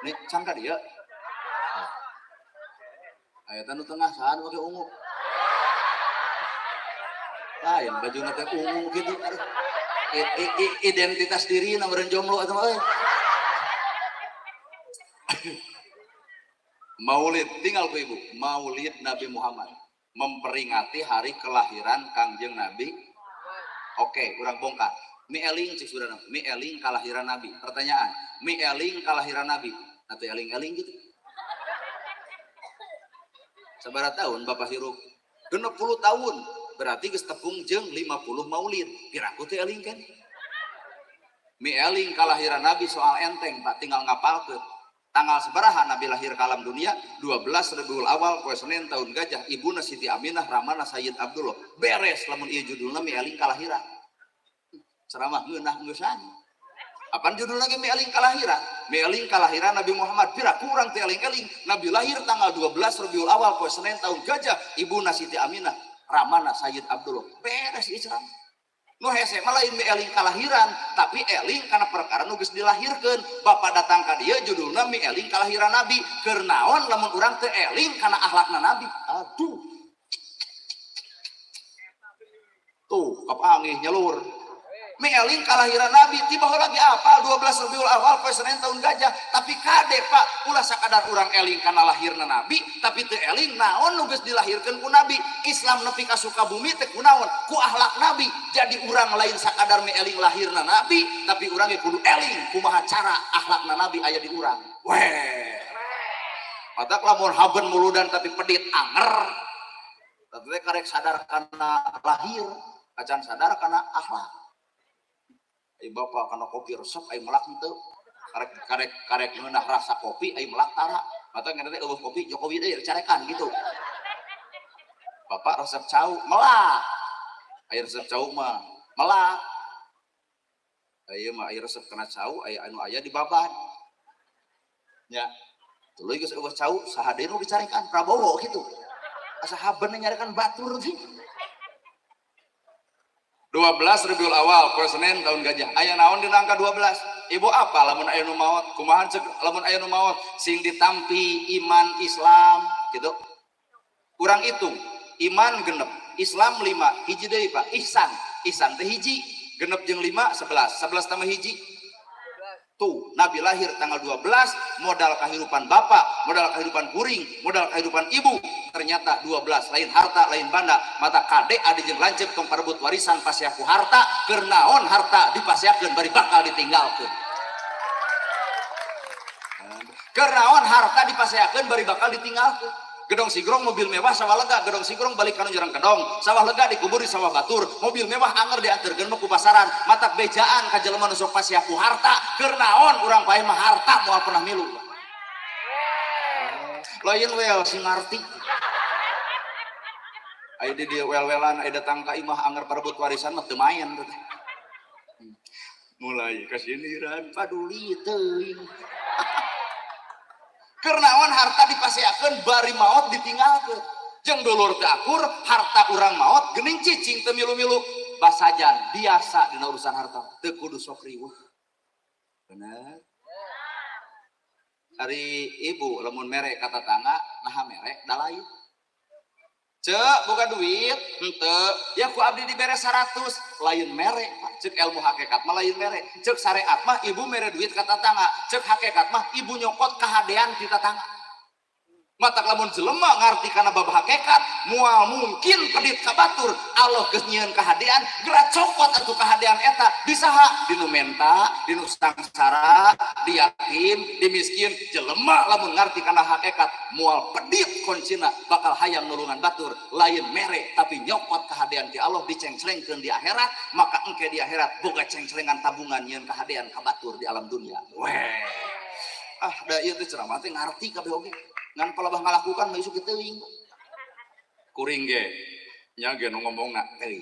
nih cangka dia aya tanu tengah sahan make ungu lain baju nanti ungu gitu identitas diri namanya jomblo atau Maulid tinggal ku ibu Maulid Nabi Muhammad memperingati hari kelahiran Kangjeng Nabi. Oke, urang bongkar mi eling cik sudah mi eling kelahiran Nabi. Pertanyaan mi eling kelahiran Nabi atau eling-eling gitu sabaraha tahun Bapak hirup 60 tahun berarti geus tepung jeung 50 maulid piraku teh eling kan mi eling kalahiran Nabi soal enteng Pak tinggal ngapalkeun tanggal sabaraha Nabi lahir ke alam dunia 12 Rabiul Awal poe Senin tahun gajah ibuna Siti Aminah ramana Sayyid Abdullah beres lamun ieu judulna mi eling kalahiran ceramah ngeunah ngeusan apaan judul lagi mi eling kalahiran Nabi Muhammad piraku urang teh eling-eling Nabi lahir tanggal 12 Rabiul Awal poe Senin tahun gajah ibuna Siti Aminah ramana Sayyid Abdullah beres ieu ceramah nu hese mah lain eling kalahiran tapi eling karena perkara nu geus dilahirkeun bapak datang ka dieu judulna mi eling kalahiran Nabi keur naon lamun urang teu eling kana akhlakna Nabi aduh tuh kapangih nyelur mi eling kalahiran Nabi tiba lagi apa 12 Rabiul Awal poe Senin tahun gajah tapi kade Pak ulah sakadar urang eling kana lahirna Nabi tapi teu eling naon nu geus dilahirkeun ku Nabi Islam nepi ka Sukabumi teh kunaon ku akhlak Nabi jadi urang lain sakadar mi eling lahirna Nabi tapi urang ge kudu eling kumaha cara akhlakna Nabi aya di urang weh matak lamun haben muludan tapi pedit anger tapi karek sadar kana lahir acan sadar kana akhlak Ai bapak kana kopi resep ai melak henteu. Karek ngeunah rasa kopi ai melak tara. Mata ngana teh eueuh kopi Jokowi deui carekan gitu. Bapak resep cau melak. Ai resep cau mah melak. Aya mah aya resep kana cau aya anu aya di baban. Nya. Tuluy geus eueuh cau saha deui nu dicarekan Prabowo gitu. Asa haben nyarekan batur teh. 12 Rabiul Awal, poe Senin tahun gajah. Aya naon dina angka 12? Ibu apa lamun aya nu maot? Kumaha ceuk lamun aya nu maot? Sing ditampi iman Islam gitu. Urang hitung, iman genep, Islam 5, hiji deui Pak, ihsan. Ihsan teh hiji, genep jeung 5 11. 11 tambah hiji. Tuh, Nabi lahir tanggal 12, modal kehidupan bapak, modal kehidupan kuring, modal kehidupan ibu, ternyata 12, lain harta, lain banda, mata kadek adi jeung lancip tong parebut warisan pasiaku harta, kernaon harta dipasiakeun bari bakal ditinggalkeun. Kernaon harta dipasiakeun bari bakal ditinggalkeun. Gedong sigrong mobil mewah sawah lega, gedong sigrong balik kana jurang kedong, sawah lega dikubur di sawah batur, mobil mewah anger dianterkeun ku pasaran, matak bejaan ka jelema nu sok pasiaku harta, keur naon urang paeh mah harta moal pernah milu. Lain wel sing ngarti. Aya di dieu wel-welan aya datang ka imah anger parebut warisan mah teu maen teh. Mulai kasindiran paduli teuing. Kernaon harta dipasiakeun bari maot ditinggalkeun. Jeung dulur teu akur, harta urang maot geuning cicing teu milu-milu. Basajan biasa dina urusan harta, teu kudu sok riweuh. Bener. Ari ibu lamun mere ka tetangga, naha mere da lain. Cek boga duit, henteu, ya ku abdi dibere 100, lain mere, cek ilmu hakikat mah lain mere, cek syariat mah ibu mere duit ka tetangga, cek hakikat mah ibu nyokot kahadean di tetangga. Matak lamun jelema ngarti kana bab hakikat, moal mungkin pedit ka batur, Allah geus nyieun kahadean, geura cokot atuh kahadean eta, di saha? Di nu menta, di nu sangsara, di yatim, di miskin. Jelema lamun ngarti kana hakikat, moal pedit kuncina bakal hayang nulungan batur, lain mere tapi nyokot kahadean ti Allah dicengclengkeun di akhirat, maka engke di akhirat boga cengclengan tabungan nyieun kahadean ka batur di alam dunia. Weh. Ah, da ieu teh ceramah teh ngarti kabeh oge. Ngan palabah ngalakukan mah isuk teuing kuring ge nya ge nu ngomongna teuing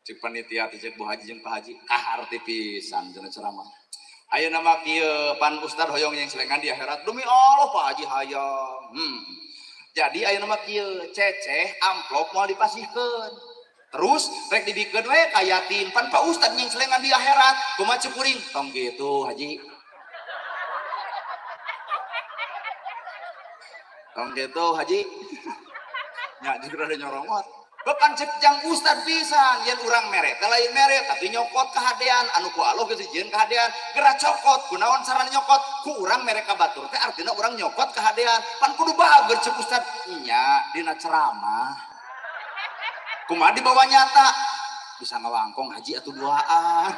cek panitia teh cek Bu Haji jeung Pak Haji kahar ti pisan cenah ceramah ayeuna mah kieu pan ustad hoyong yang selengan di akhirat demi Allah Pak Haji hayang jadi ayeuna mah kieu ceceh amplop moal dipasihkeun terus rek dibikeun we ka yatim pan Pak Ustad yang selengan di akhirat kumaha cek kuring tong kitu Haji tong gitu Haji nya juga ada nyoromot bukan cek jang ustad pisan yen urang mere teh lain mere tapi nyokot kahadean anu ku Allah geus dijieun kahadean geura cokot kunaon saran nyokot ku urang mere ka batur teh artina urang nyokot kahadean pan kudu bager cek ustad nya dina ceramah kumaha dibawa nyata bisa ngawangkong Haji atuh duaan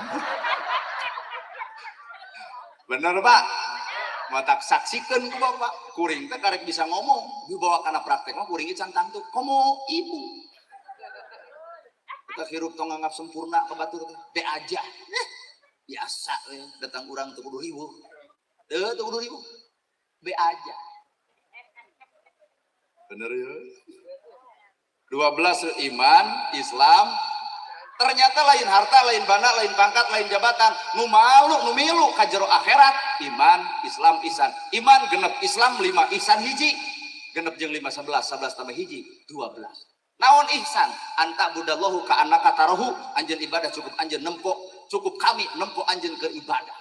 bener Pak matak saksikeun ku bapak kuring teh karek bisa ngomong dibawa kana praktek mah kuring can tantu komo ibu kita hirup tong nganggap sempurna ke batur teh be aja biasa we datang urang teu kudu riweuh teu kudu riweuh be aja bener ya 12 iman Islam ternyata lain harta, lain bana, lain pangkat, lain jabatan nu malu, nu milu ka jero akhirat iman, Islam, ihsan iman genep, Islam 5, ihsan hiji genep jeung 5 11, 11 tambah hiji 12 naon ihsan? Anta budallahu ka annaka tarahu anjeun ibadah cukup anjeun nempo cukup kami nempo anjeun keur ibadah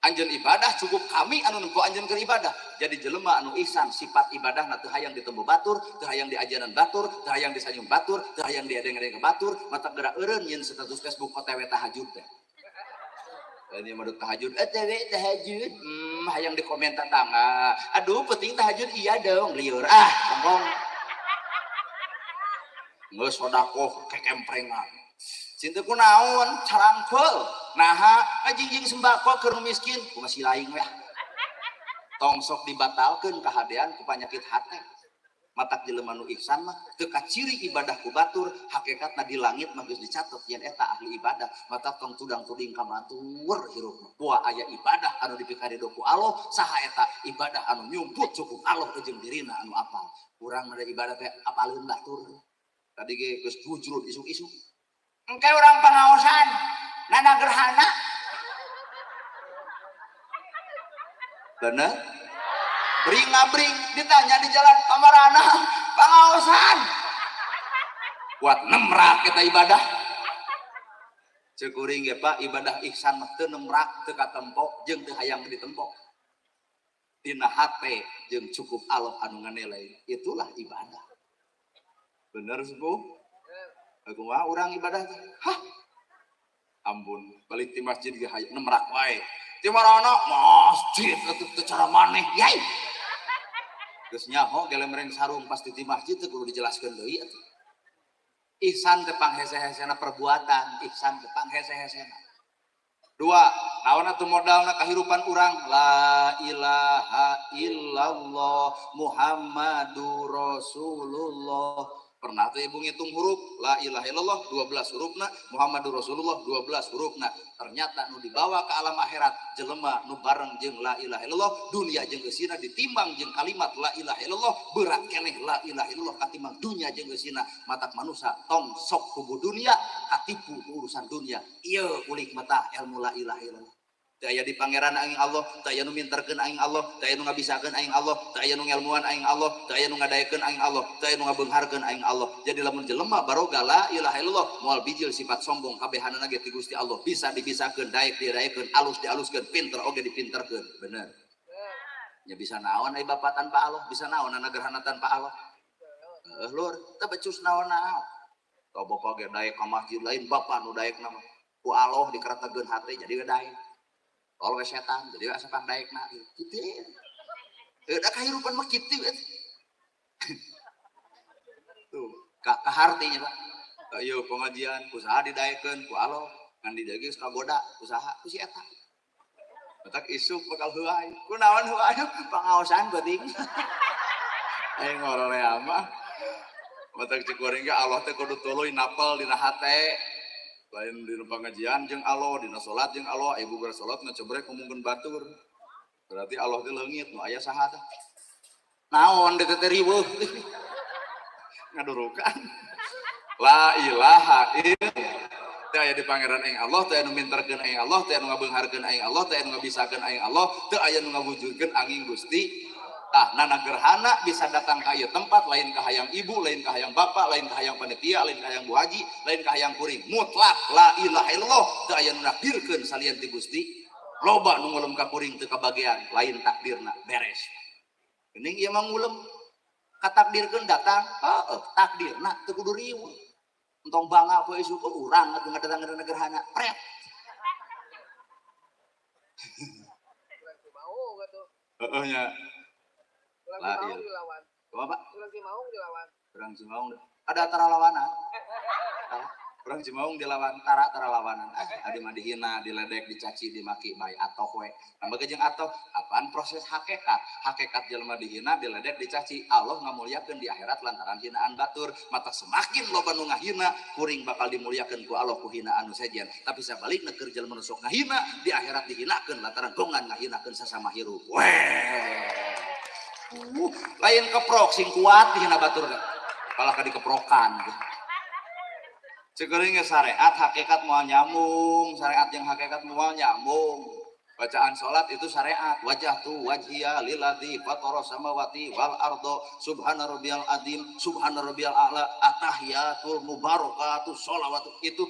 anjeun ibadah cukup kami anu nempo anjeun keur ibadah jadi jelema anu ihsan sifat ibadahna teu hayang ditembu batur teu hayang diajaran batur teu hayang disanyung batur teu hayang diadeng-adeng ke batur matak geura eureun nyeun status Facebook OTW tahajud teh ini mah tahajud OTW tahajud hayang di komentar tangga aduh penting tahajud iya dong liur ngomong geus sedekah kekemprengan cinta ku naon carangkeul naha ngajingjing sembako keur miskin ku masih laing we tong sok dibatalkeun kahadean ku panyakit hate matak jelema nu ihsan mah teu ciri ibadah ku batur hakikatna di langit mah geus dicatet yen eta ahli ibadah matak tong tudang tuding ka batur hirupna poa aya ibadah anu dipikaredo ku Allah saha eta ibadah anu nyumput cukup Allah jeung dirina anu apal urang mah ibadah teh apaleun batur tadi ge geus bujrud isuk-isuk engke urang pangaosan nana gerhana bener bring ditanya di jalan kamarana pangaosan buat nemrak kita ibadah cekuring ya Pak ibadah ihsan mah teu nemrak teu katempo jeung teu hayang ditempo dina hate jeung cukup Allah anu nganelai itulah ibadah bener sepuh aku mah urang ibadah hah ampun balik di masjid ge hayang nemrak wae di marana masjid teu cara maneh yai geus nyaho gelemreng sarung pasti di masjid teh kudu dijelaskeun deui atuh. Ihsan teh panghese-hesena perbuatan, ihsan teh panghese-hesena. Dua, naon atuh modalna kahirupan urang? La ilaha illallah Muhammadur Rasulullah. Pernah tuh ibu ngitung huruf la ilaha illallah 12 hurufna Muhammadur Rasulullah 12 hurufna ternyata nu dibawa ke alam akhirat jelema nu bareng jeung la ilaha illallah dunia jeung geusina ditimbang jeung kalimat la ilaha illallah berat keneh la ilaha illallah katimbang dunia jeung geusina matak manusia tong sok kubu dunia katipu urusan dunia ieu ulik mata ilmu la ilaha illallah teu aya di pangeran aing Allah teu aya nu minterkeun aing Allah teu aya nu ngabisakeun aing Allah teu aya nu ngelmuan aing Allah teu aya nu ngadaekeun aing Allah teu aya nu ngabeungharkeun aing Allah jadi lamun jelema baroga la ilaha illallah moal bijil sifat sombong kabehanana ge ti Gusti Allah bisa dibisakeun daek didaekeun alus dialuskeun pinter oge dipinterkeun bener nya bisa naon ai bapa tanpa Allah bisa naon anak gerhana tanpa Allah lur teu becus naon-naon teu bapa ge daek ka masjid lain bapa nu daek nama ku Allah dikaretakeun hate jadi daek kalau setan jadi asa pangdaekna kitu da kahirupan mah kitu tuh kahartinya Pak ayo pengajian usaha didaekeun ku Allah ngan didae geus kagoda usaha ku si eta matak isuk bakal heuai ku naon heuai pangaosan geuting aing ngororea mah matak cek goreng ge Allah teh kudu tuluy napel dina hate lain di pengajian jeung Allah dina salat jeung Allah ibu bersalat ngacebrek ngomongkeun batur berarti Allah teh leungit nu aya saha tah naon deui teh riweuh ngadurukan la ilaha illallah teu aya di pangeran aing Allah teu aya nu minterkeun aing Allah teu aya nu ngabeungharkeun aing Allah teu aya nu ngabisakeun aing Allah teu aya nu ngawujudkeun angin Gusti tah nana gerhana bisa datang ka ieu tempat lain ka hayang ibu lain ka hayang bapak lain ka hayang panitia lain ka hayang bu haji lain ka hayang kuring mutlak la ilaha illallah teu aya nu nakdirkeun salian ti Gusti loba nu ngulem ka kuring teu kabagean lain takdirna beres geuning ieu mah ngulem katakdirkeun datang takdirna teu kudu riweuh entong bangga poe suku urang atuh ngadatangkeun gerhana pret heeh nya lah iya dilawan apa urang Cimaung dilawan urang Cimaung ada tara lawanan urang Cimaung dilawan tara lawanan adi mah dihina diledek dicaci dimaki bae atoh we nambah jeung atoh apaan proses hakikat jelema dihina diledek dicaci Allah ngamulyakeun di akhirat lantaran hinaan batur mata semakin loba nu ngahina kuring bakal dimuliakeun ku Allah ku hinaan nu sejen tapi sabalikna keur jelema nu sok ngahina di akhirat dihinakeun lantaran gongan ngahinakeun sasama hirup lain keprok sing kuat dihina batur kalah ka dikeprokan ceuring syariat hakikat moal nyambung syariat jeung hakikat moal nyambung bacaan salat itu syariat wajah tu wajhiya lilladzi fatara samawati wal ardo subhana rabbiyal azim subhana rabbiyal a'la atahiyatul mubarakatuh sholawatu itu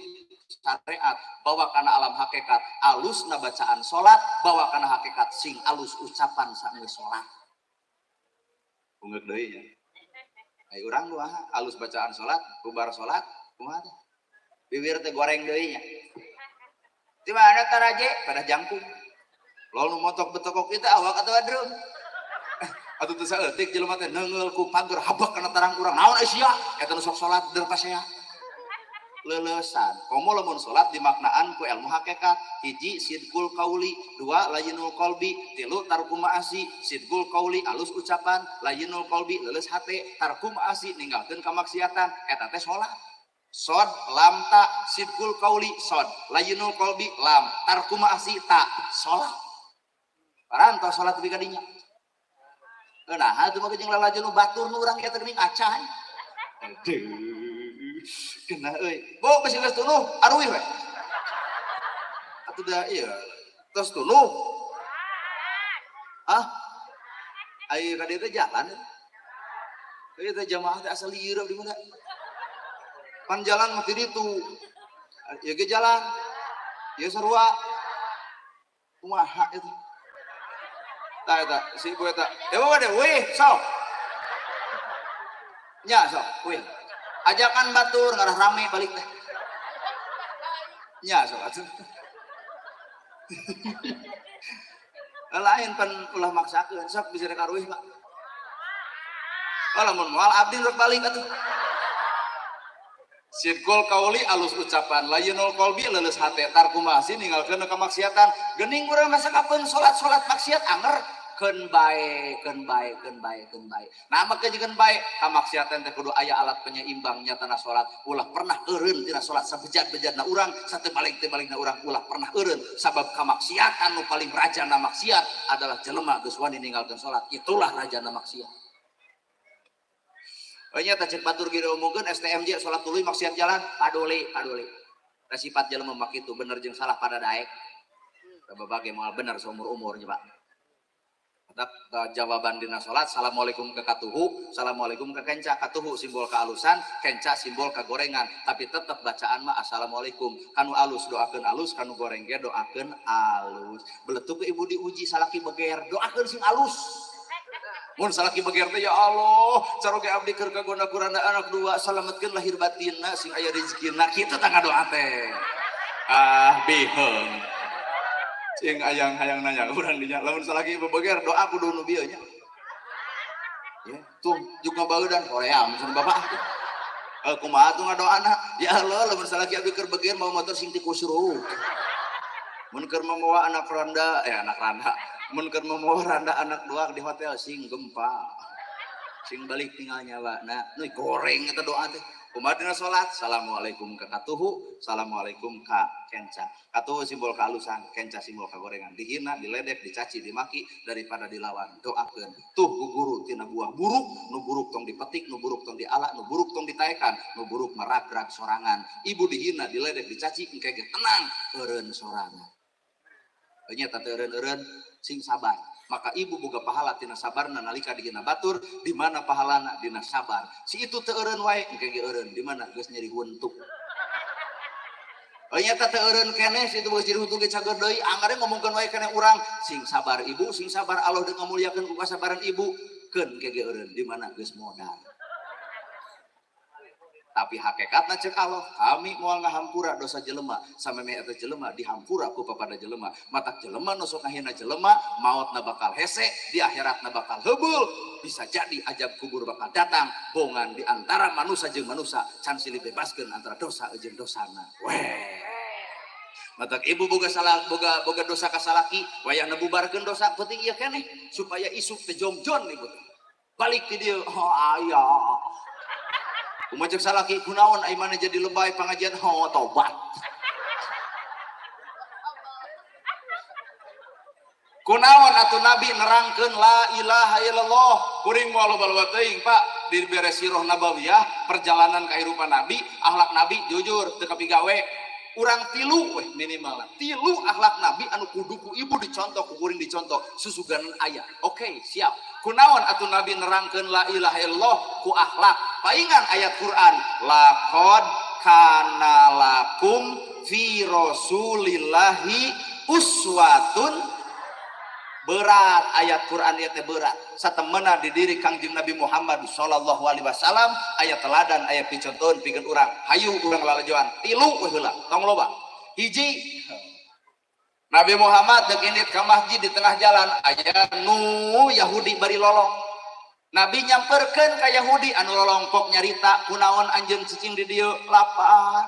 syariat bawa kana alam hakikat alusna bacaan salat bawa kana hakikat sing alus ucapan saenggeus salat ungeuk deui nya ai urang nu alus bacaan salat bubar salat kumaha teh bibir teh goreng deui nya di mana taraje pada jangkung lalu motok betokok itu awak atau adrum atuh teu saeutik jelema teh neungeul ku pager habak kana tarang urang naon sia eta nu sok salat deur pasea lelesan. Komo lamun salat dimaknaan ku ilmu hakikat. Hiji sidqul qauli, dua layyinul qalbi, tilu tarku ma'asi. Sidqul qauli alus ucapan, layyinul qalbi leuleus hate, tarku ma'asi ninggalkeun kamaksiatan. Eta teh salat. Sod lam ta sidqul qauli sod, layyinul qalbi lam, tarku ma'asi ta salat. Parantos salat di kadinya. Nah, itu mah jeung lalajun nu batur nu urang eta geuning acan. Aduh. Kena euy. Bo geus geus tunuh aruy we. Atuh da ieu tos tunuh. Hah? Aya ka dieu teh jalan. Ieu teh jamaah teh asal lieur di mana? Pan jalan mah di ditu. Ieu ge jalan. Ieu sarua. Kumaha eta? Tah eta si ibu eta. Bawa deh, weh, sok. Nya sok, weh. Ajakan batur ngarah rame balik teh. Nya sok atuh. Lain pan ulah maksakeun sok bisa rek aruih Pak. Lamun moal abdi rek balik atuh. Sidqul qauli alus ucapan, layyinul qalbi leuleus hate, tarku ma'asi ninggalkeun kamaksiatan. Geuning urang masa kapeung salat maksiat anger. Keun bae. Nah maka jeung bae kamaksiatan teh kudu aya alat penyeimbang nyatana salat. Ulah pernah eureun tina salat sabejat-bejatna urang, satebalik-tebalikna urang ulah pernah eureun sabab kamaksiatan nu paling rajana maksiat adalah jelema geus wani ninggalkeun salat. Itulah rajana maksiat. Nya teh cek batur ge diomongkeun STMJ salat tuluy maksiat jalan paduli. Da sifat jelema mah kitu bener jeung salah pada daek. Babage moal bener seumur-umur nya Pak. Jawaban dina salat assalamualaikum ke katuhu, assalamualaikum ke kenca. Katuhu simbol kealusan, kenca simbol kegorengan, tapi tetap bacaan mah assalamualaikum. Kanu alus doakeun alus, kanu goreng ge doakeun alus. Beletuk ibu diuji salaki beger doakeun sing alus. Mun salaki beger teh ya Allah caroge abdi keur kagona kuranda anak dua salametkeun lahir batinna sing aya rezekina kitu tah ngadoa teh. Ah biheung cing ayang-hayang nanya urang dinya lamun salaki bebeger doa kudu nu bieu nya ya tuh juga baeudan Korea misalnya bapak kumaha tuh ngadoana ya Allah lamun salaki abdi keur beger mau motor sing ti kusruk mun keur mamawa anak randa mun keur mamawa randa anak dua di hotel sing gempa sing balik tinggal nyawa nah nu goreng eta doa teh kumaha dina salat assalamualaikum ka katuhu assalamualaikum ka kenca. Katuhu simbol kehalusan, kenca simbol kegorengan. Dihina, diledek, dicaci, dimaki daripada dilawan. Doakeun tuh guguru tina buah buruk, nu buruk tong dipetik, nu buruk tong diala, nu buruk tong ditaekan, nu buruk merag-rag sorangan. Ibu dihina, diledek, dicaci engke ge tenang eureun sorangan. Nya teh eureun sing sabar. Maka ibu boga pahala tina sabarna nalika dihina batur, di mana pahalana dina sabar. Si itu teu eureun wae engke ge eureun di mana geus nyeri huntuk. Nyata teu eureun keneh situ geus nyeri huntuk ge cager deui angare ngomongkeun wae keneh urang sing sabar ibu, sing sabar Allah deuk ngamulyakeun ku kasabaran ibu keun ge eureun di mana geus modal. Tapi hakikatna cek Allah kami moal ngahampura dosa jelema sameme eta jelema dihampura ku papada jelema matak jelema nu sok ngahina jelema mautna bakal hese di akhiratna bakal heubul bisa jadi ajab kubur bakal datang bongan di antara manusia jeung manusia can silih bebaskeun antara dosa jeung dosana weh matak ibu boga salah boga dosa ka salaki wayahna bubarkeun dosa penting ieu keneh supaya isuk teh jongjon ibu balik ti dieu aya umajak salaki kunaon ai mana jadi lebay pengajian tobat kunaon atuh nabi nerangkeun la ilaha illallah kuring moal loba teuing Pak di beres sirah nabawiyah perjalanan kehidupan nabi akhlak nabi jujur teu kapigawe urang tilu weh minimal tilu akhlak nabi anu kudu ku ibu dicontoh ku kuring dicontoh susuganan aya oke siap kunaon atuh nabi nerangkeun la ilaha illallah ku akhlak paingan ayat Quran laqad kana lakum fi rasulillahi uswatun berat ayat Quran ieu teh berat satemena di diri Kangjeng Nabi Muhammad sallallahu alaihi wasallam aya teladan aya picontohan pikeun urang hayu urang lalajoan tilu we heula tong loba hiji Nabi Muhammad deuk indit ka masjid di tengah jalan aya nu Yahudi bari lolong Nabi nyamperkeun ka Yahudi anu lolongpok nyarita kunaon anjeun cicing di dieu lapar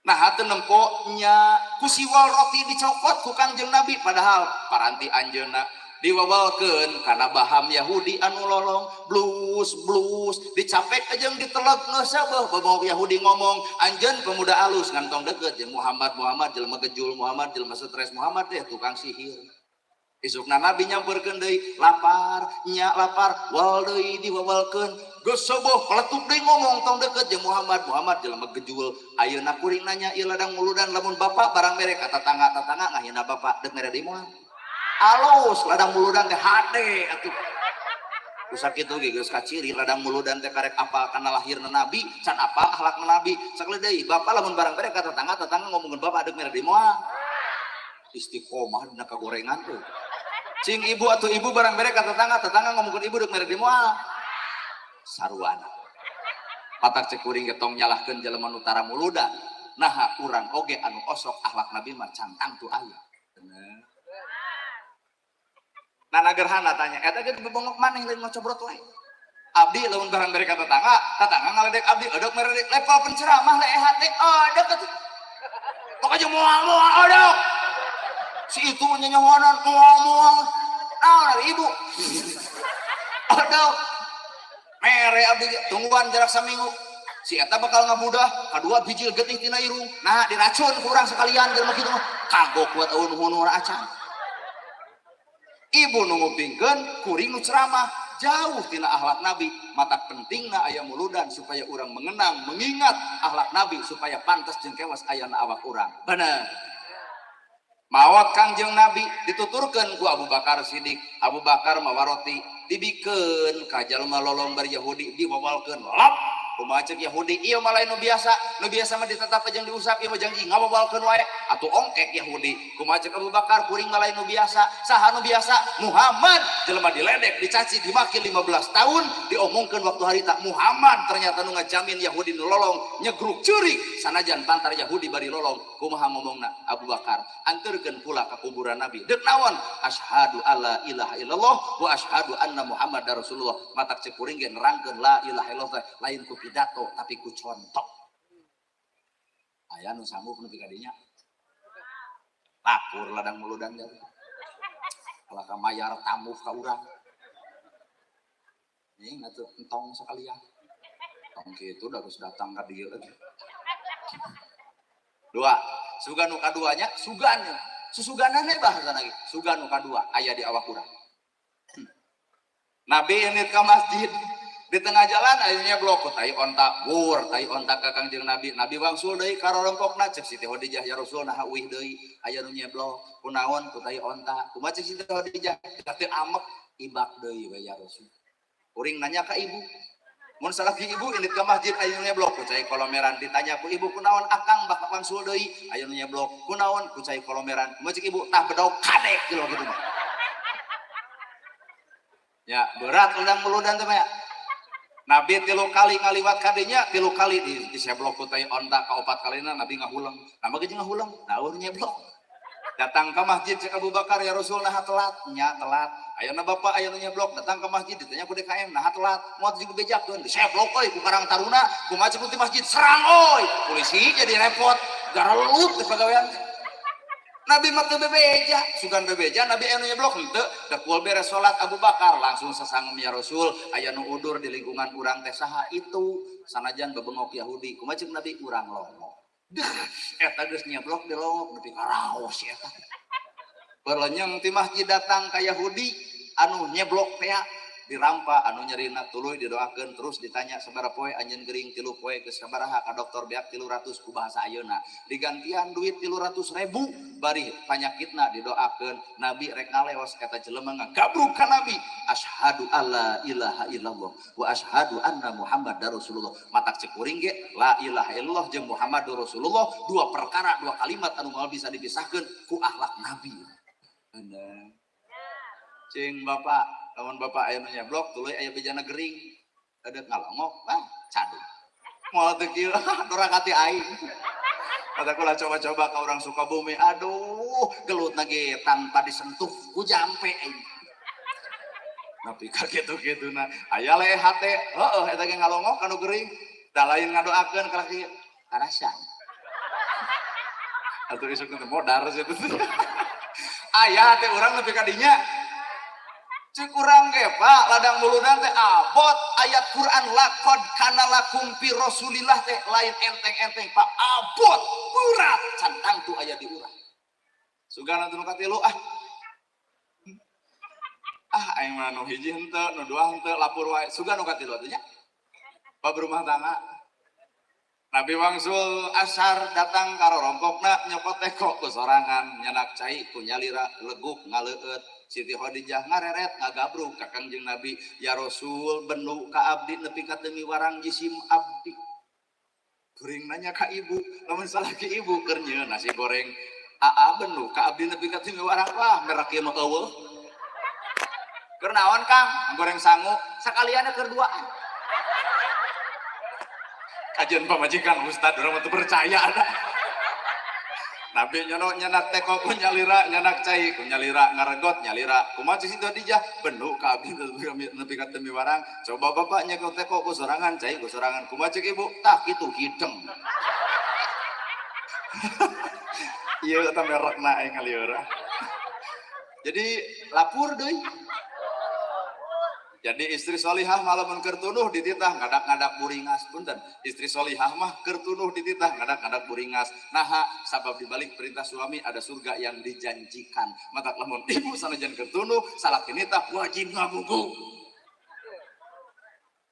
Nah hate nempoknya kusiwal roti dicokot ku Kangjeng Nabi padahal paranti anjeuna diwawalkeun karena baham Yahudi anu lolong blus blus dicapek aja ditelek ngesabah babau Yahudi ngomong anjeun pemuda alus ngantong deket jeung Muhammad jelema gejul Muhammad jelema stres Muhammad teh tukang sihir. Isukna Nabi nyamperkeun deui lapar nya lapar wal deui diwawalkeun geus soboh peletuk deui ngomong tong deket jeung Muhammad jelema gejul ayeuna kuring nanya ieu ladang muludan lamun bapak barang mere ka tatangga ngahina bapak deuk mere deui moal alus ladang muludan teh hade atuh usak kitu ge geus kaciri ladang muludan teh karek apal kana lahirna Nabi can apa akhlakna Nabi sakali deui bapak lamun barang mere ka tatangga ngomongkeun bapak deuk mere deui moal istiqomah dina kagorengan tuh cing ibu atau ibu barang mere ka tetangga ngomongkeun ibu deuk mere deui moal saruana patak cek kuring getong nyalahkeun jelema nu tara muludan nah urang oge anu osok akhlak Nabi mah cantang tuh aya bener. Nana gerhana tanya eta ge bebongok maneh lain ngocobrot wae abdi lamun barang mere ka tetangga ngaledek abdi odok mere level penceramah le EHT odok atuh pokoknya moal odok si itu nyanyawanan moal naon ibu odok mere abdi tungguan jarak saminggu si eta bakal ngabudah kadua bijil getih tina irung nah diracun ku urang sekalian jelema kitu kagok buat eueuh acan ibu nu ngupingkeun kuring nu ceramah jauh tina akhlak Nabi matak pentingna aya muludan supaya urang mengenang mengingat akhlak Nabi supaya pantas jeung kewas ayana awak urang bener mawat Kangjeng Nabi dituturkeun ku Abu Bakar Siddiq Abu Bakar mawaroti dibikeun ka jalma lolong bari Yahudi diwawalkeun lap kumaha ceuk Yahudi ieu mah lain nu biasa mah ditetap jeung diusap ieu mah janji ngawawalkeun wae atuh ongkek Yahudi kumaha ceuk Abu Bakar kuring mah lain nu biasa saha nu biasa Muhammad jelema diledek dicaci dimaki 15 tahun diomongkeun waktu harita Muhammad ternyata nu ngajamin Yahudi nu lolong nyegruk ceurik sanajan pantar Yahudi bari lolong kumaha ngomongna Abu Bakar anturkeun pula ka kuburan Nabi deuk naon asyhadu alla ilaha illallah wa asyhadu anna Muhammadar Rasulullah matak ceuk kuring ge nerangkeun la ilaha illallah lain ku pidato tapi ku contoh aya nu sanggup nepi ka dinya lakur ladang muludan jadi kalau ka mayar tamu ka urang ini ngatuh entong sekalian tong kitu da geus datang ka dieu lagi dua sugan nu kaduanya sugannya susuganana bahasa lagi sugan nu kadua aya di awak urang Nabi ini ke masjid di tengah jalan akhirnya blok tai ontak bur tai ontak ka Kangjeng Nabi wangsul deui ka rorompokna cek Siti Khadijah ya Rasul nah uih deui aya nu nyeblok kunaon ku tai ontak kumaha cek Siti Khadijah teu amek ibak deui we ya Rasul kuring nanya ka ibu mun salaki ibu indit ke masjid aya nu nyeblok ku cai kolomeran ditanya ku ibu kunaon akang bakal wangsul deui aya nu nyeblok kunaon ku cai kolomeran kumaha cek ibu tah bedog kadek kieu kitu mah ya berat udang muludan teh mah Nabi 3 kali ngaliwat kadinya 3 kali di seblok ku teh ontak ka 4 kalina Nabi ngahuleng nama ge ngahuleng daur nyeblok datang ke masjid cek Abu Bakar ya Rasul nah telat nya telat ayeuna bapak aya nu nyeblok datang ke masjid ditanya ku DKM nah telat moal juga bejakeun di seblok euy ku Karang Taruna kumaha cek di masjid serang euy polisi jadi repot garaleut di pagawean Nabi mah teu bebeja, sugan bebeja Nabi anu nyeblok henteu dekul beres salat Abu Bakar langsung sasangem ya Rasul aya nu udur di lingkungan urang teh saha itu sanajan bebengok Yahudi kumaha ceuk Nabi urang longo eta geus nyeblok di longok nepi ka raos eta berlenyeng ti masjid datang ka Yahudi anu nyeblok teh dirampa anu nyerina tuluy didoakeun terus ditanya sabaraha poe anjeun gering 3 poe geus sabaraha ka dokter beak 300 ku bahasa ayeuna digantian duit 300.000 bari panyakitna didoakeun Nabi rek ngaleos eta jelema ngagabruk ka Nabi asyhadu alla ilaha illallah wa asyhadu anna Muhammadar Rasulullah matak cek kuring ge la ilaha illallah jeung Muhammadur Rasulullah dua perkara dua kalimat anu moal bisa dipisahkeun ku akhlak Nabi bener cing bapak lamun bapak aya nu nyeblok tuluy aya bejana gering adeuk ngalongok cadu moal teu kieu dorakati aing kata kula coba-coba ka urang Sukabumi aduh gelutna ge tanpa disentuh ku jampe aing tapi ka kitu-kituna aya le hate heueuh eta ge ngalongok anu gering da lain ngadoakeun ka kieu karasan Atuh isuk teh modar situ. Aya teh urang nepi ka dinya. Cek urang ge Pak, ladang muludan teh abot ayat Quran laqad kana lakum fi Rasulillah teh lain enteng-enteng Pak, abot berat cantang tuh aya di urang. Sugana teh nu katilu aing mah nu hiji henteu, nu dua henteu, lapur wae. Sugan nu katilu atuh nya. Pak berumah tangga. Nabi wangsul asar datang karo rompokna nyokot teko ku sorangan nyanak cai ku nyalira leguk ngaleueut. Siti Khadijah ngareret ngagabruk ka Kangjeng Nabi, ya Rasul benu ka abdi nepi ka teu miwarang jisim abdi. Kuring nanya ka ibu, lamun salah ki ibu keur nyieun nasi goreng. Aa benu ka abdi nepi ka teu miwarang wah merek ieu mah eueuh. Keur naon Kang? Goreng sangu sakaliana keur duaan. Kajian pamajikan Ustad urang teu percaya ada. Nabi nyanak teko ku nyalira nyanak cai ku nyalira ngaregot nyalira kumaha Siti Khadijah benu ka abdi nepi ka teu miwarang. Coba bapak nyekel teko ku sorangan cai ku sorangan kumaha ceuk ibu tah kitu hideng. Ieu eta merekna aing ngalieur. Jadi lapur deui. Jadi istri solihah malamun keur tunuh dititah ngadak-ngadak buringas. Punten, istri solihah mah keur tunuh dititah ngadak-ngadak buringas. Naha sabab dibalik perintah suami ada surga yang dijanjikan. Mata lamun ibu sanajan keur tunuh salaki nitah wajib ngabugu.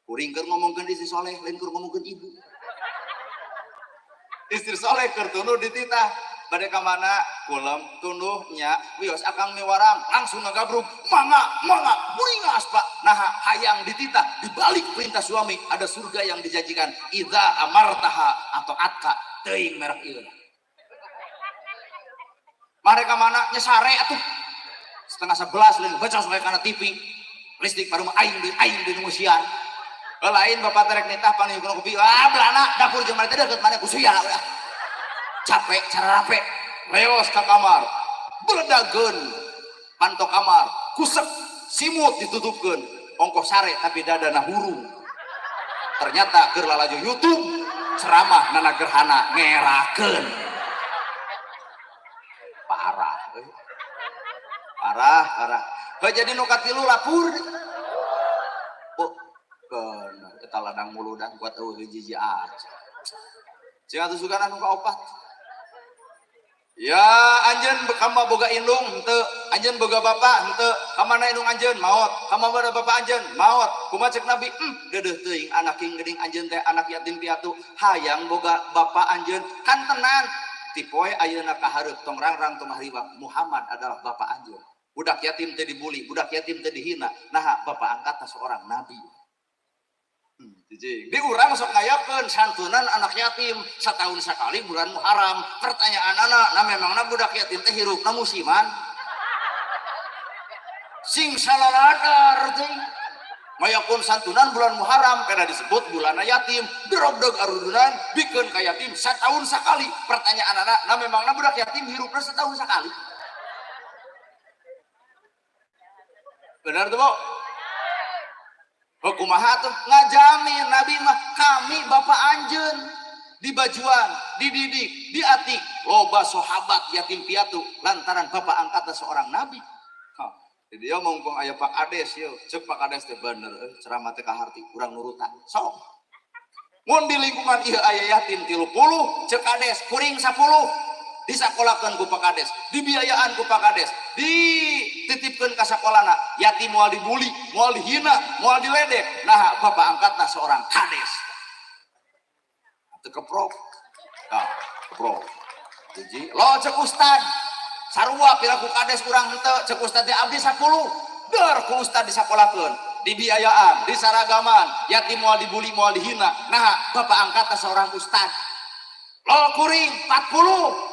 Kuring keur ngomongkeun istri soleh lain keur ngomongkeun ibu. Istri soleh keur tunuh dititah bade ka mana kulem tunduh nya wios akang miwarang langsung ngagabruk mangga buringas Pak. Nah hayang dititah dibalik perintah suami ada surga yang dijanjikan idza amartaha atau atka teuing merek ieu. Mereka mana nya sare atuh setengah 11 lain baca sampai kana TV listrik baru aing di musian. Lain bapak terek nitah paningkeun kopi belana dapur jeung mana teh deukeut mana ku suya udah. Capek cara rape leos ke kamar beledageun pantok kamar kusek simut ditutupkeun ongkoh sare tapi dadana hurung ternyata keur lalaju YouTube ceramah nana gerhana ngerakeun parah jadi nu katilu lapur keun eta ladang muludan kuat eueuh hiji aja cing atuh sugana nu kaopat. Ya anjeun kama boga indung henteu, anjeun boga bapak henteu, kamana indung anjeun maot, kamana bapak anjeun maot. Kumaha ceuk Nabi? Deudeuh teuing anak king geuning anjeun teh anak yatim piatu, hayang boga bapak anjeun kan tenan. Ti poe ayeuna kahareup tong rangrang tong hariwang Muhammad adalah bapak anjeun. Budak yatim teh dibuli, budak yatim teh dihina. Nah, bapak angkatna seorang nabi. Di urang sok ngayakeun santunan anak yatim setahun sekali bulan Muharram. Pertanyaan anak, memangna budak yatim teh hirupna musiman? Sing salaladar teh. Mayakun santunan bulan Muharram karena disebut bulan yatim. Derogdog arudunan bikeun ka yatim setahun sekali. Pertanyaan anak, memangna budak yatim hirupna setahun sekali? Benar tuh, Bu? Kumaha tuh ngajamin Nabi mah kami bapak anjeun di bajuan, dididik, diatik loba sahabat yatim piatu lantaran bapak angkatna seorang nabi. Jadi dia ngomong aya Pak Ades yo, ceuk Pak Ades teh bener ceramah teh kaharti urang nurutan. Sok. Mun di lingkungan ieu aya yatim 30, ceuk Ades kuring 10. Disakolakeun ku Pak Kades, dibiayaan ku Pak Kades, dititipkeun ka sakolana, yatim moal dibuli, moal dihina, moal diledek. Nah, bapak angkatna seorang Kades. Teu keprok. Nah, keprok. Jadi, lo cek ustad, sarua pira ku Kades urang henteu, cek ustad teh abdi 10. Deur ku ustad disakolakeun, dibiayaan, disaragaman, yatim moal dibuli, moal dihina. Nah, bapak angkatna seorang ustad. Lo kuring 40.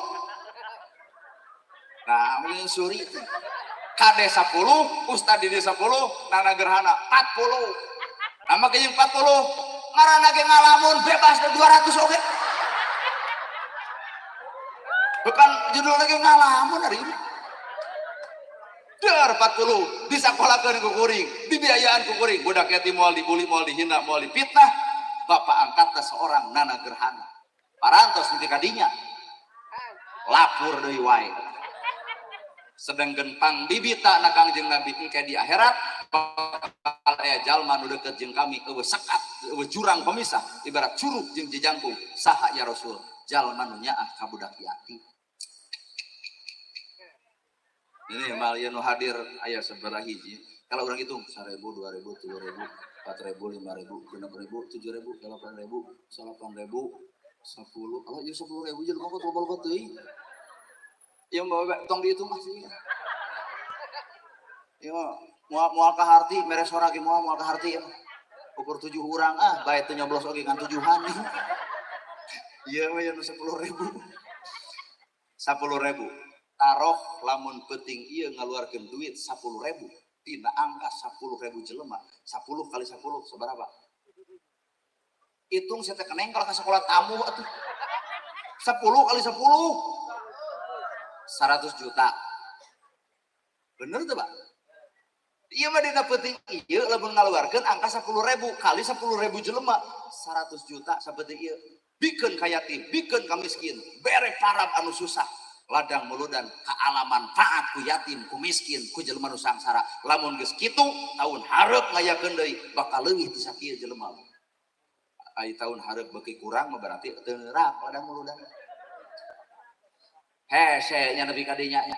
Nah, mungkin suri KD 10, Ustad Didi 10, Nana Gerhana 40. Nama kayaknya 40, ngarana ge ngalamun bebas 200 oke. Bukan judul lagi ngalamun hari ini. Dar 40, disakolahkeun ku kuring, dibiayaan ku kuring, budak yatim moal dibuli, moal dihina, moal dipitnah, bapak angkatna seorang Nana Gerhana. Parantos nanti kadinya. lapur deui wae. Sedengkeun pangbibita na Kangjeng Nabi engke di akhirat bakal aya jalma nu deukeut jeung kami eueuh sekat eueuh jurang pemisah ibarat curug jeung jejangkung. Saha ya Rasul? Jalma nu nyaah ka budak yatim. Ini malian nu hadir aya sabaraha hiji? Kalau orang hitung 1.000, 2.000, 3.000, 4.000, 5.000, 6.000, 7.000, 8.000, 8.000, 10. Kalau jadi 10.000 jadi mau tobal teuing. Yang bawa tong dihitung masih. Ya moal ka harti mere sora ge moal ka harti ya. Ukur 7 urang bae teu nyoblos oge kan 7-an. Ieu mah ya 10.000. 10.000. Taroh lamun penting ieu ngaluarkeun duit 10.000. Tina angka 10.000 jelema 10 kali 10 seberapa? Hitung saya keneng kalau ke sekolah tamu atuh 10 kali 10 100 juta bener tuh Pak? Iya mah dina penting iya lamun ngaluarkeun angka 10.000 kali 10.000 jelema 100 juta saperti ieu bikeun ka yatim bikeun ka miskin bere parab anu susah ladang muludan kealaman taat ku yatim ku miskin ku jelema nu sangsara lamun geus kitu tahun hareup ngayakeun deui bakal leuwih ti sakieu jelema ai tahun hareup beuki kurang mah berarti teu neurang ladang muludan hese nya nepi ka dinya nya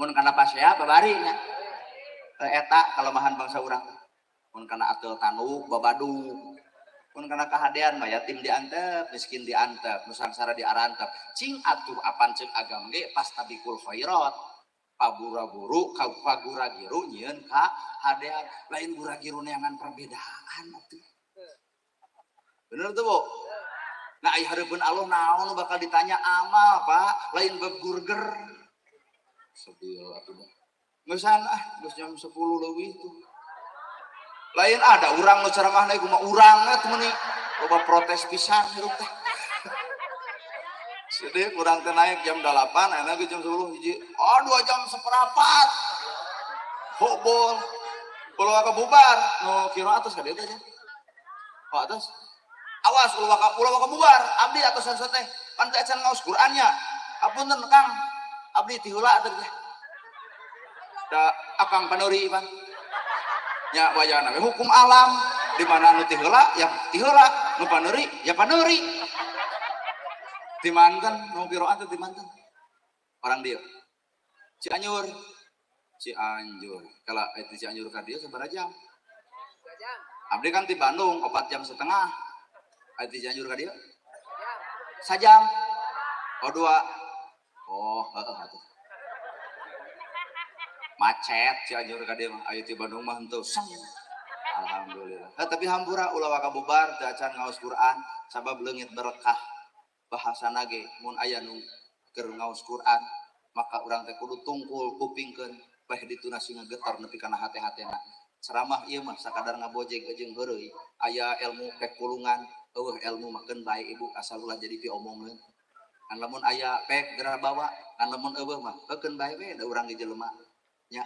mun kana pasea babari nya eta kalemahan bangsa urang mun kana ateul tanuk babadu mun kana kahadean mah yatim diantep, miskin diantep, nu sangsara diarantep. Cing atuh apan ceuk agam ge pastabikul khairat. Pabura-buru ka pagura-giru nyieun ka hadean. Lain gura-giru neangan perbedaan atuh. Bener tuh, Bu? Nah, ai hareupeun Allah naon bakal ditanya amal, Pak, lain bab burger. Sebil atuh. Ngeusan geus jam 10 leuwih tuh. Lain ada urang nu ceramah na kumaha urang teh meuni loba protes pisan hirup teh. Sedih urang teh naik jam 8 enak jam 10 hiji. 2 jam seperempat. Hobol. Ulah ka bubar nu kira atas ka dieu teh. Pak atas. Awas ulah ka bubar abdi atosan teh. Pan teh acan ngaos Qur'an nya. Apunten Kang. Abdi ti heula teh. Da akang panuri Pan. Ya wayana hukum alam di mana nu ti heula ya ti heula nu paneuri ya paneuri dimanten nu biroan teh dimanten orang dia Cianjur kalau itu Cianjur ka dieu sabaraha jam abdi kan ti Bandung 4 jam setengah itu Cianjur ka dieu sajam 2 heeh atuh macet Cianjur ka dieu mah aya ti Bandung mah henteu alhamdulillah tapi hampura ulah ka bubar teu acan ngaos Quran sabab leungit berkah bahasana ge mun aya nu keur ngaos Quran maka urang teh kudu tungkul kupingkeun bae dituna singa getar nepi kana hate-hatena ceramah ieu mah sakadar ngabojeg jeung heureuy aya ilmu pek kulungan eueuh ilmu makeun bae ibu asal ulah jadi piomongkeun kan lamun aya pek geura bawa kan lamun eueuh mah eukeun bae we da urang di jelema nya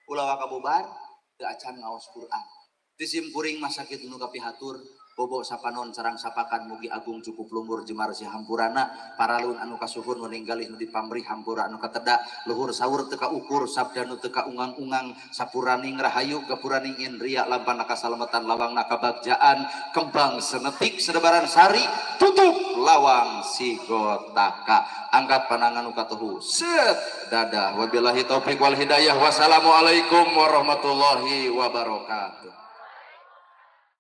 ulah ka bubar teu acan ngaos Quran disim kuring mah sakit nu kapihatur bobo sapanon sarang sapakan mugi agung cukup lumbur jemar si hampurana paralun anu kasuhun meninggalih nu dipamrih hampura anu kateda luhur sahur teu kaukur sabda nu teu kaungang-ungang sapuraning rahayu gapuraning indria lampana kasalamatan lawang nakabagjaan kembang senetik sedebaran sari tutup lawang sigotaka angkat panangan nu katuhu set dadah wabillahi taufik wal hidayah wassalamualaikum warahmatullahi wabarakatuh.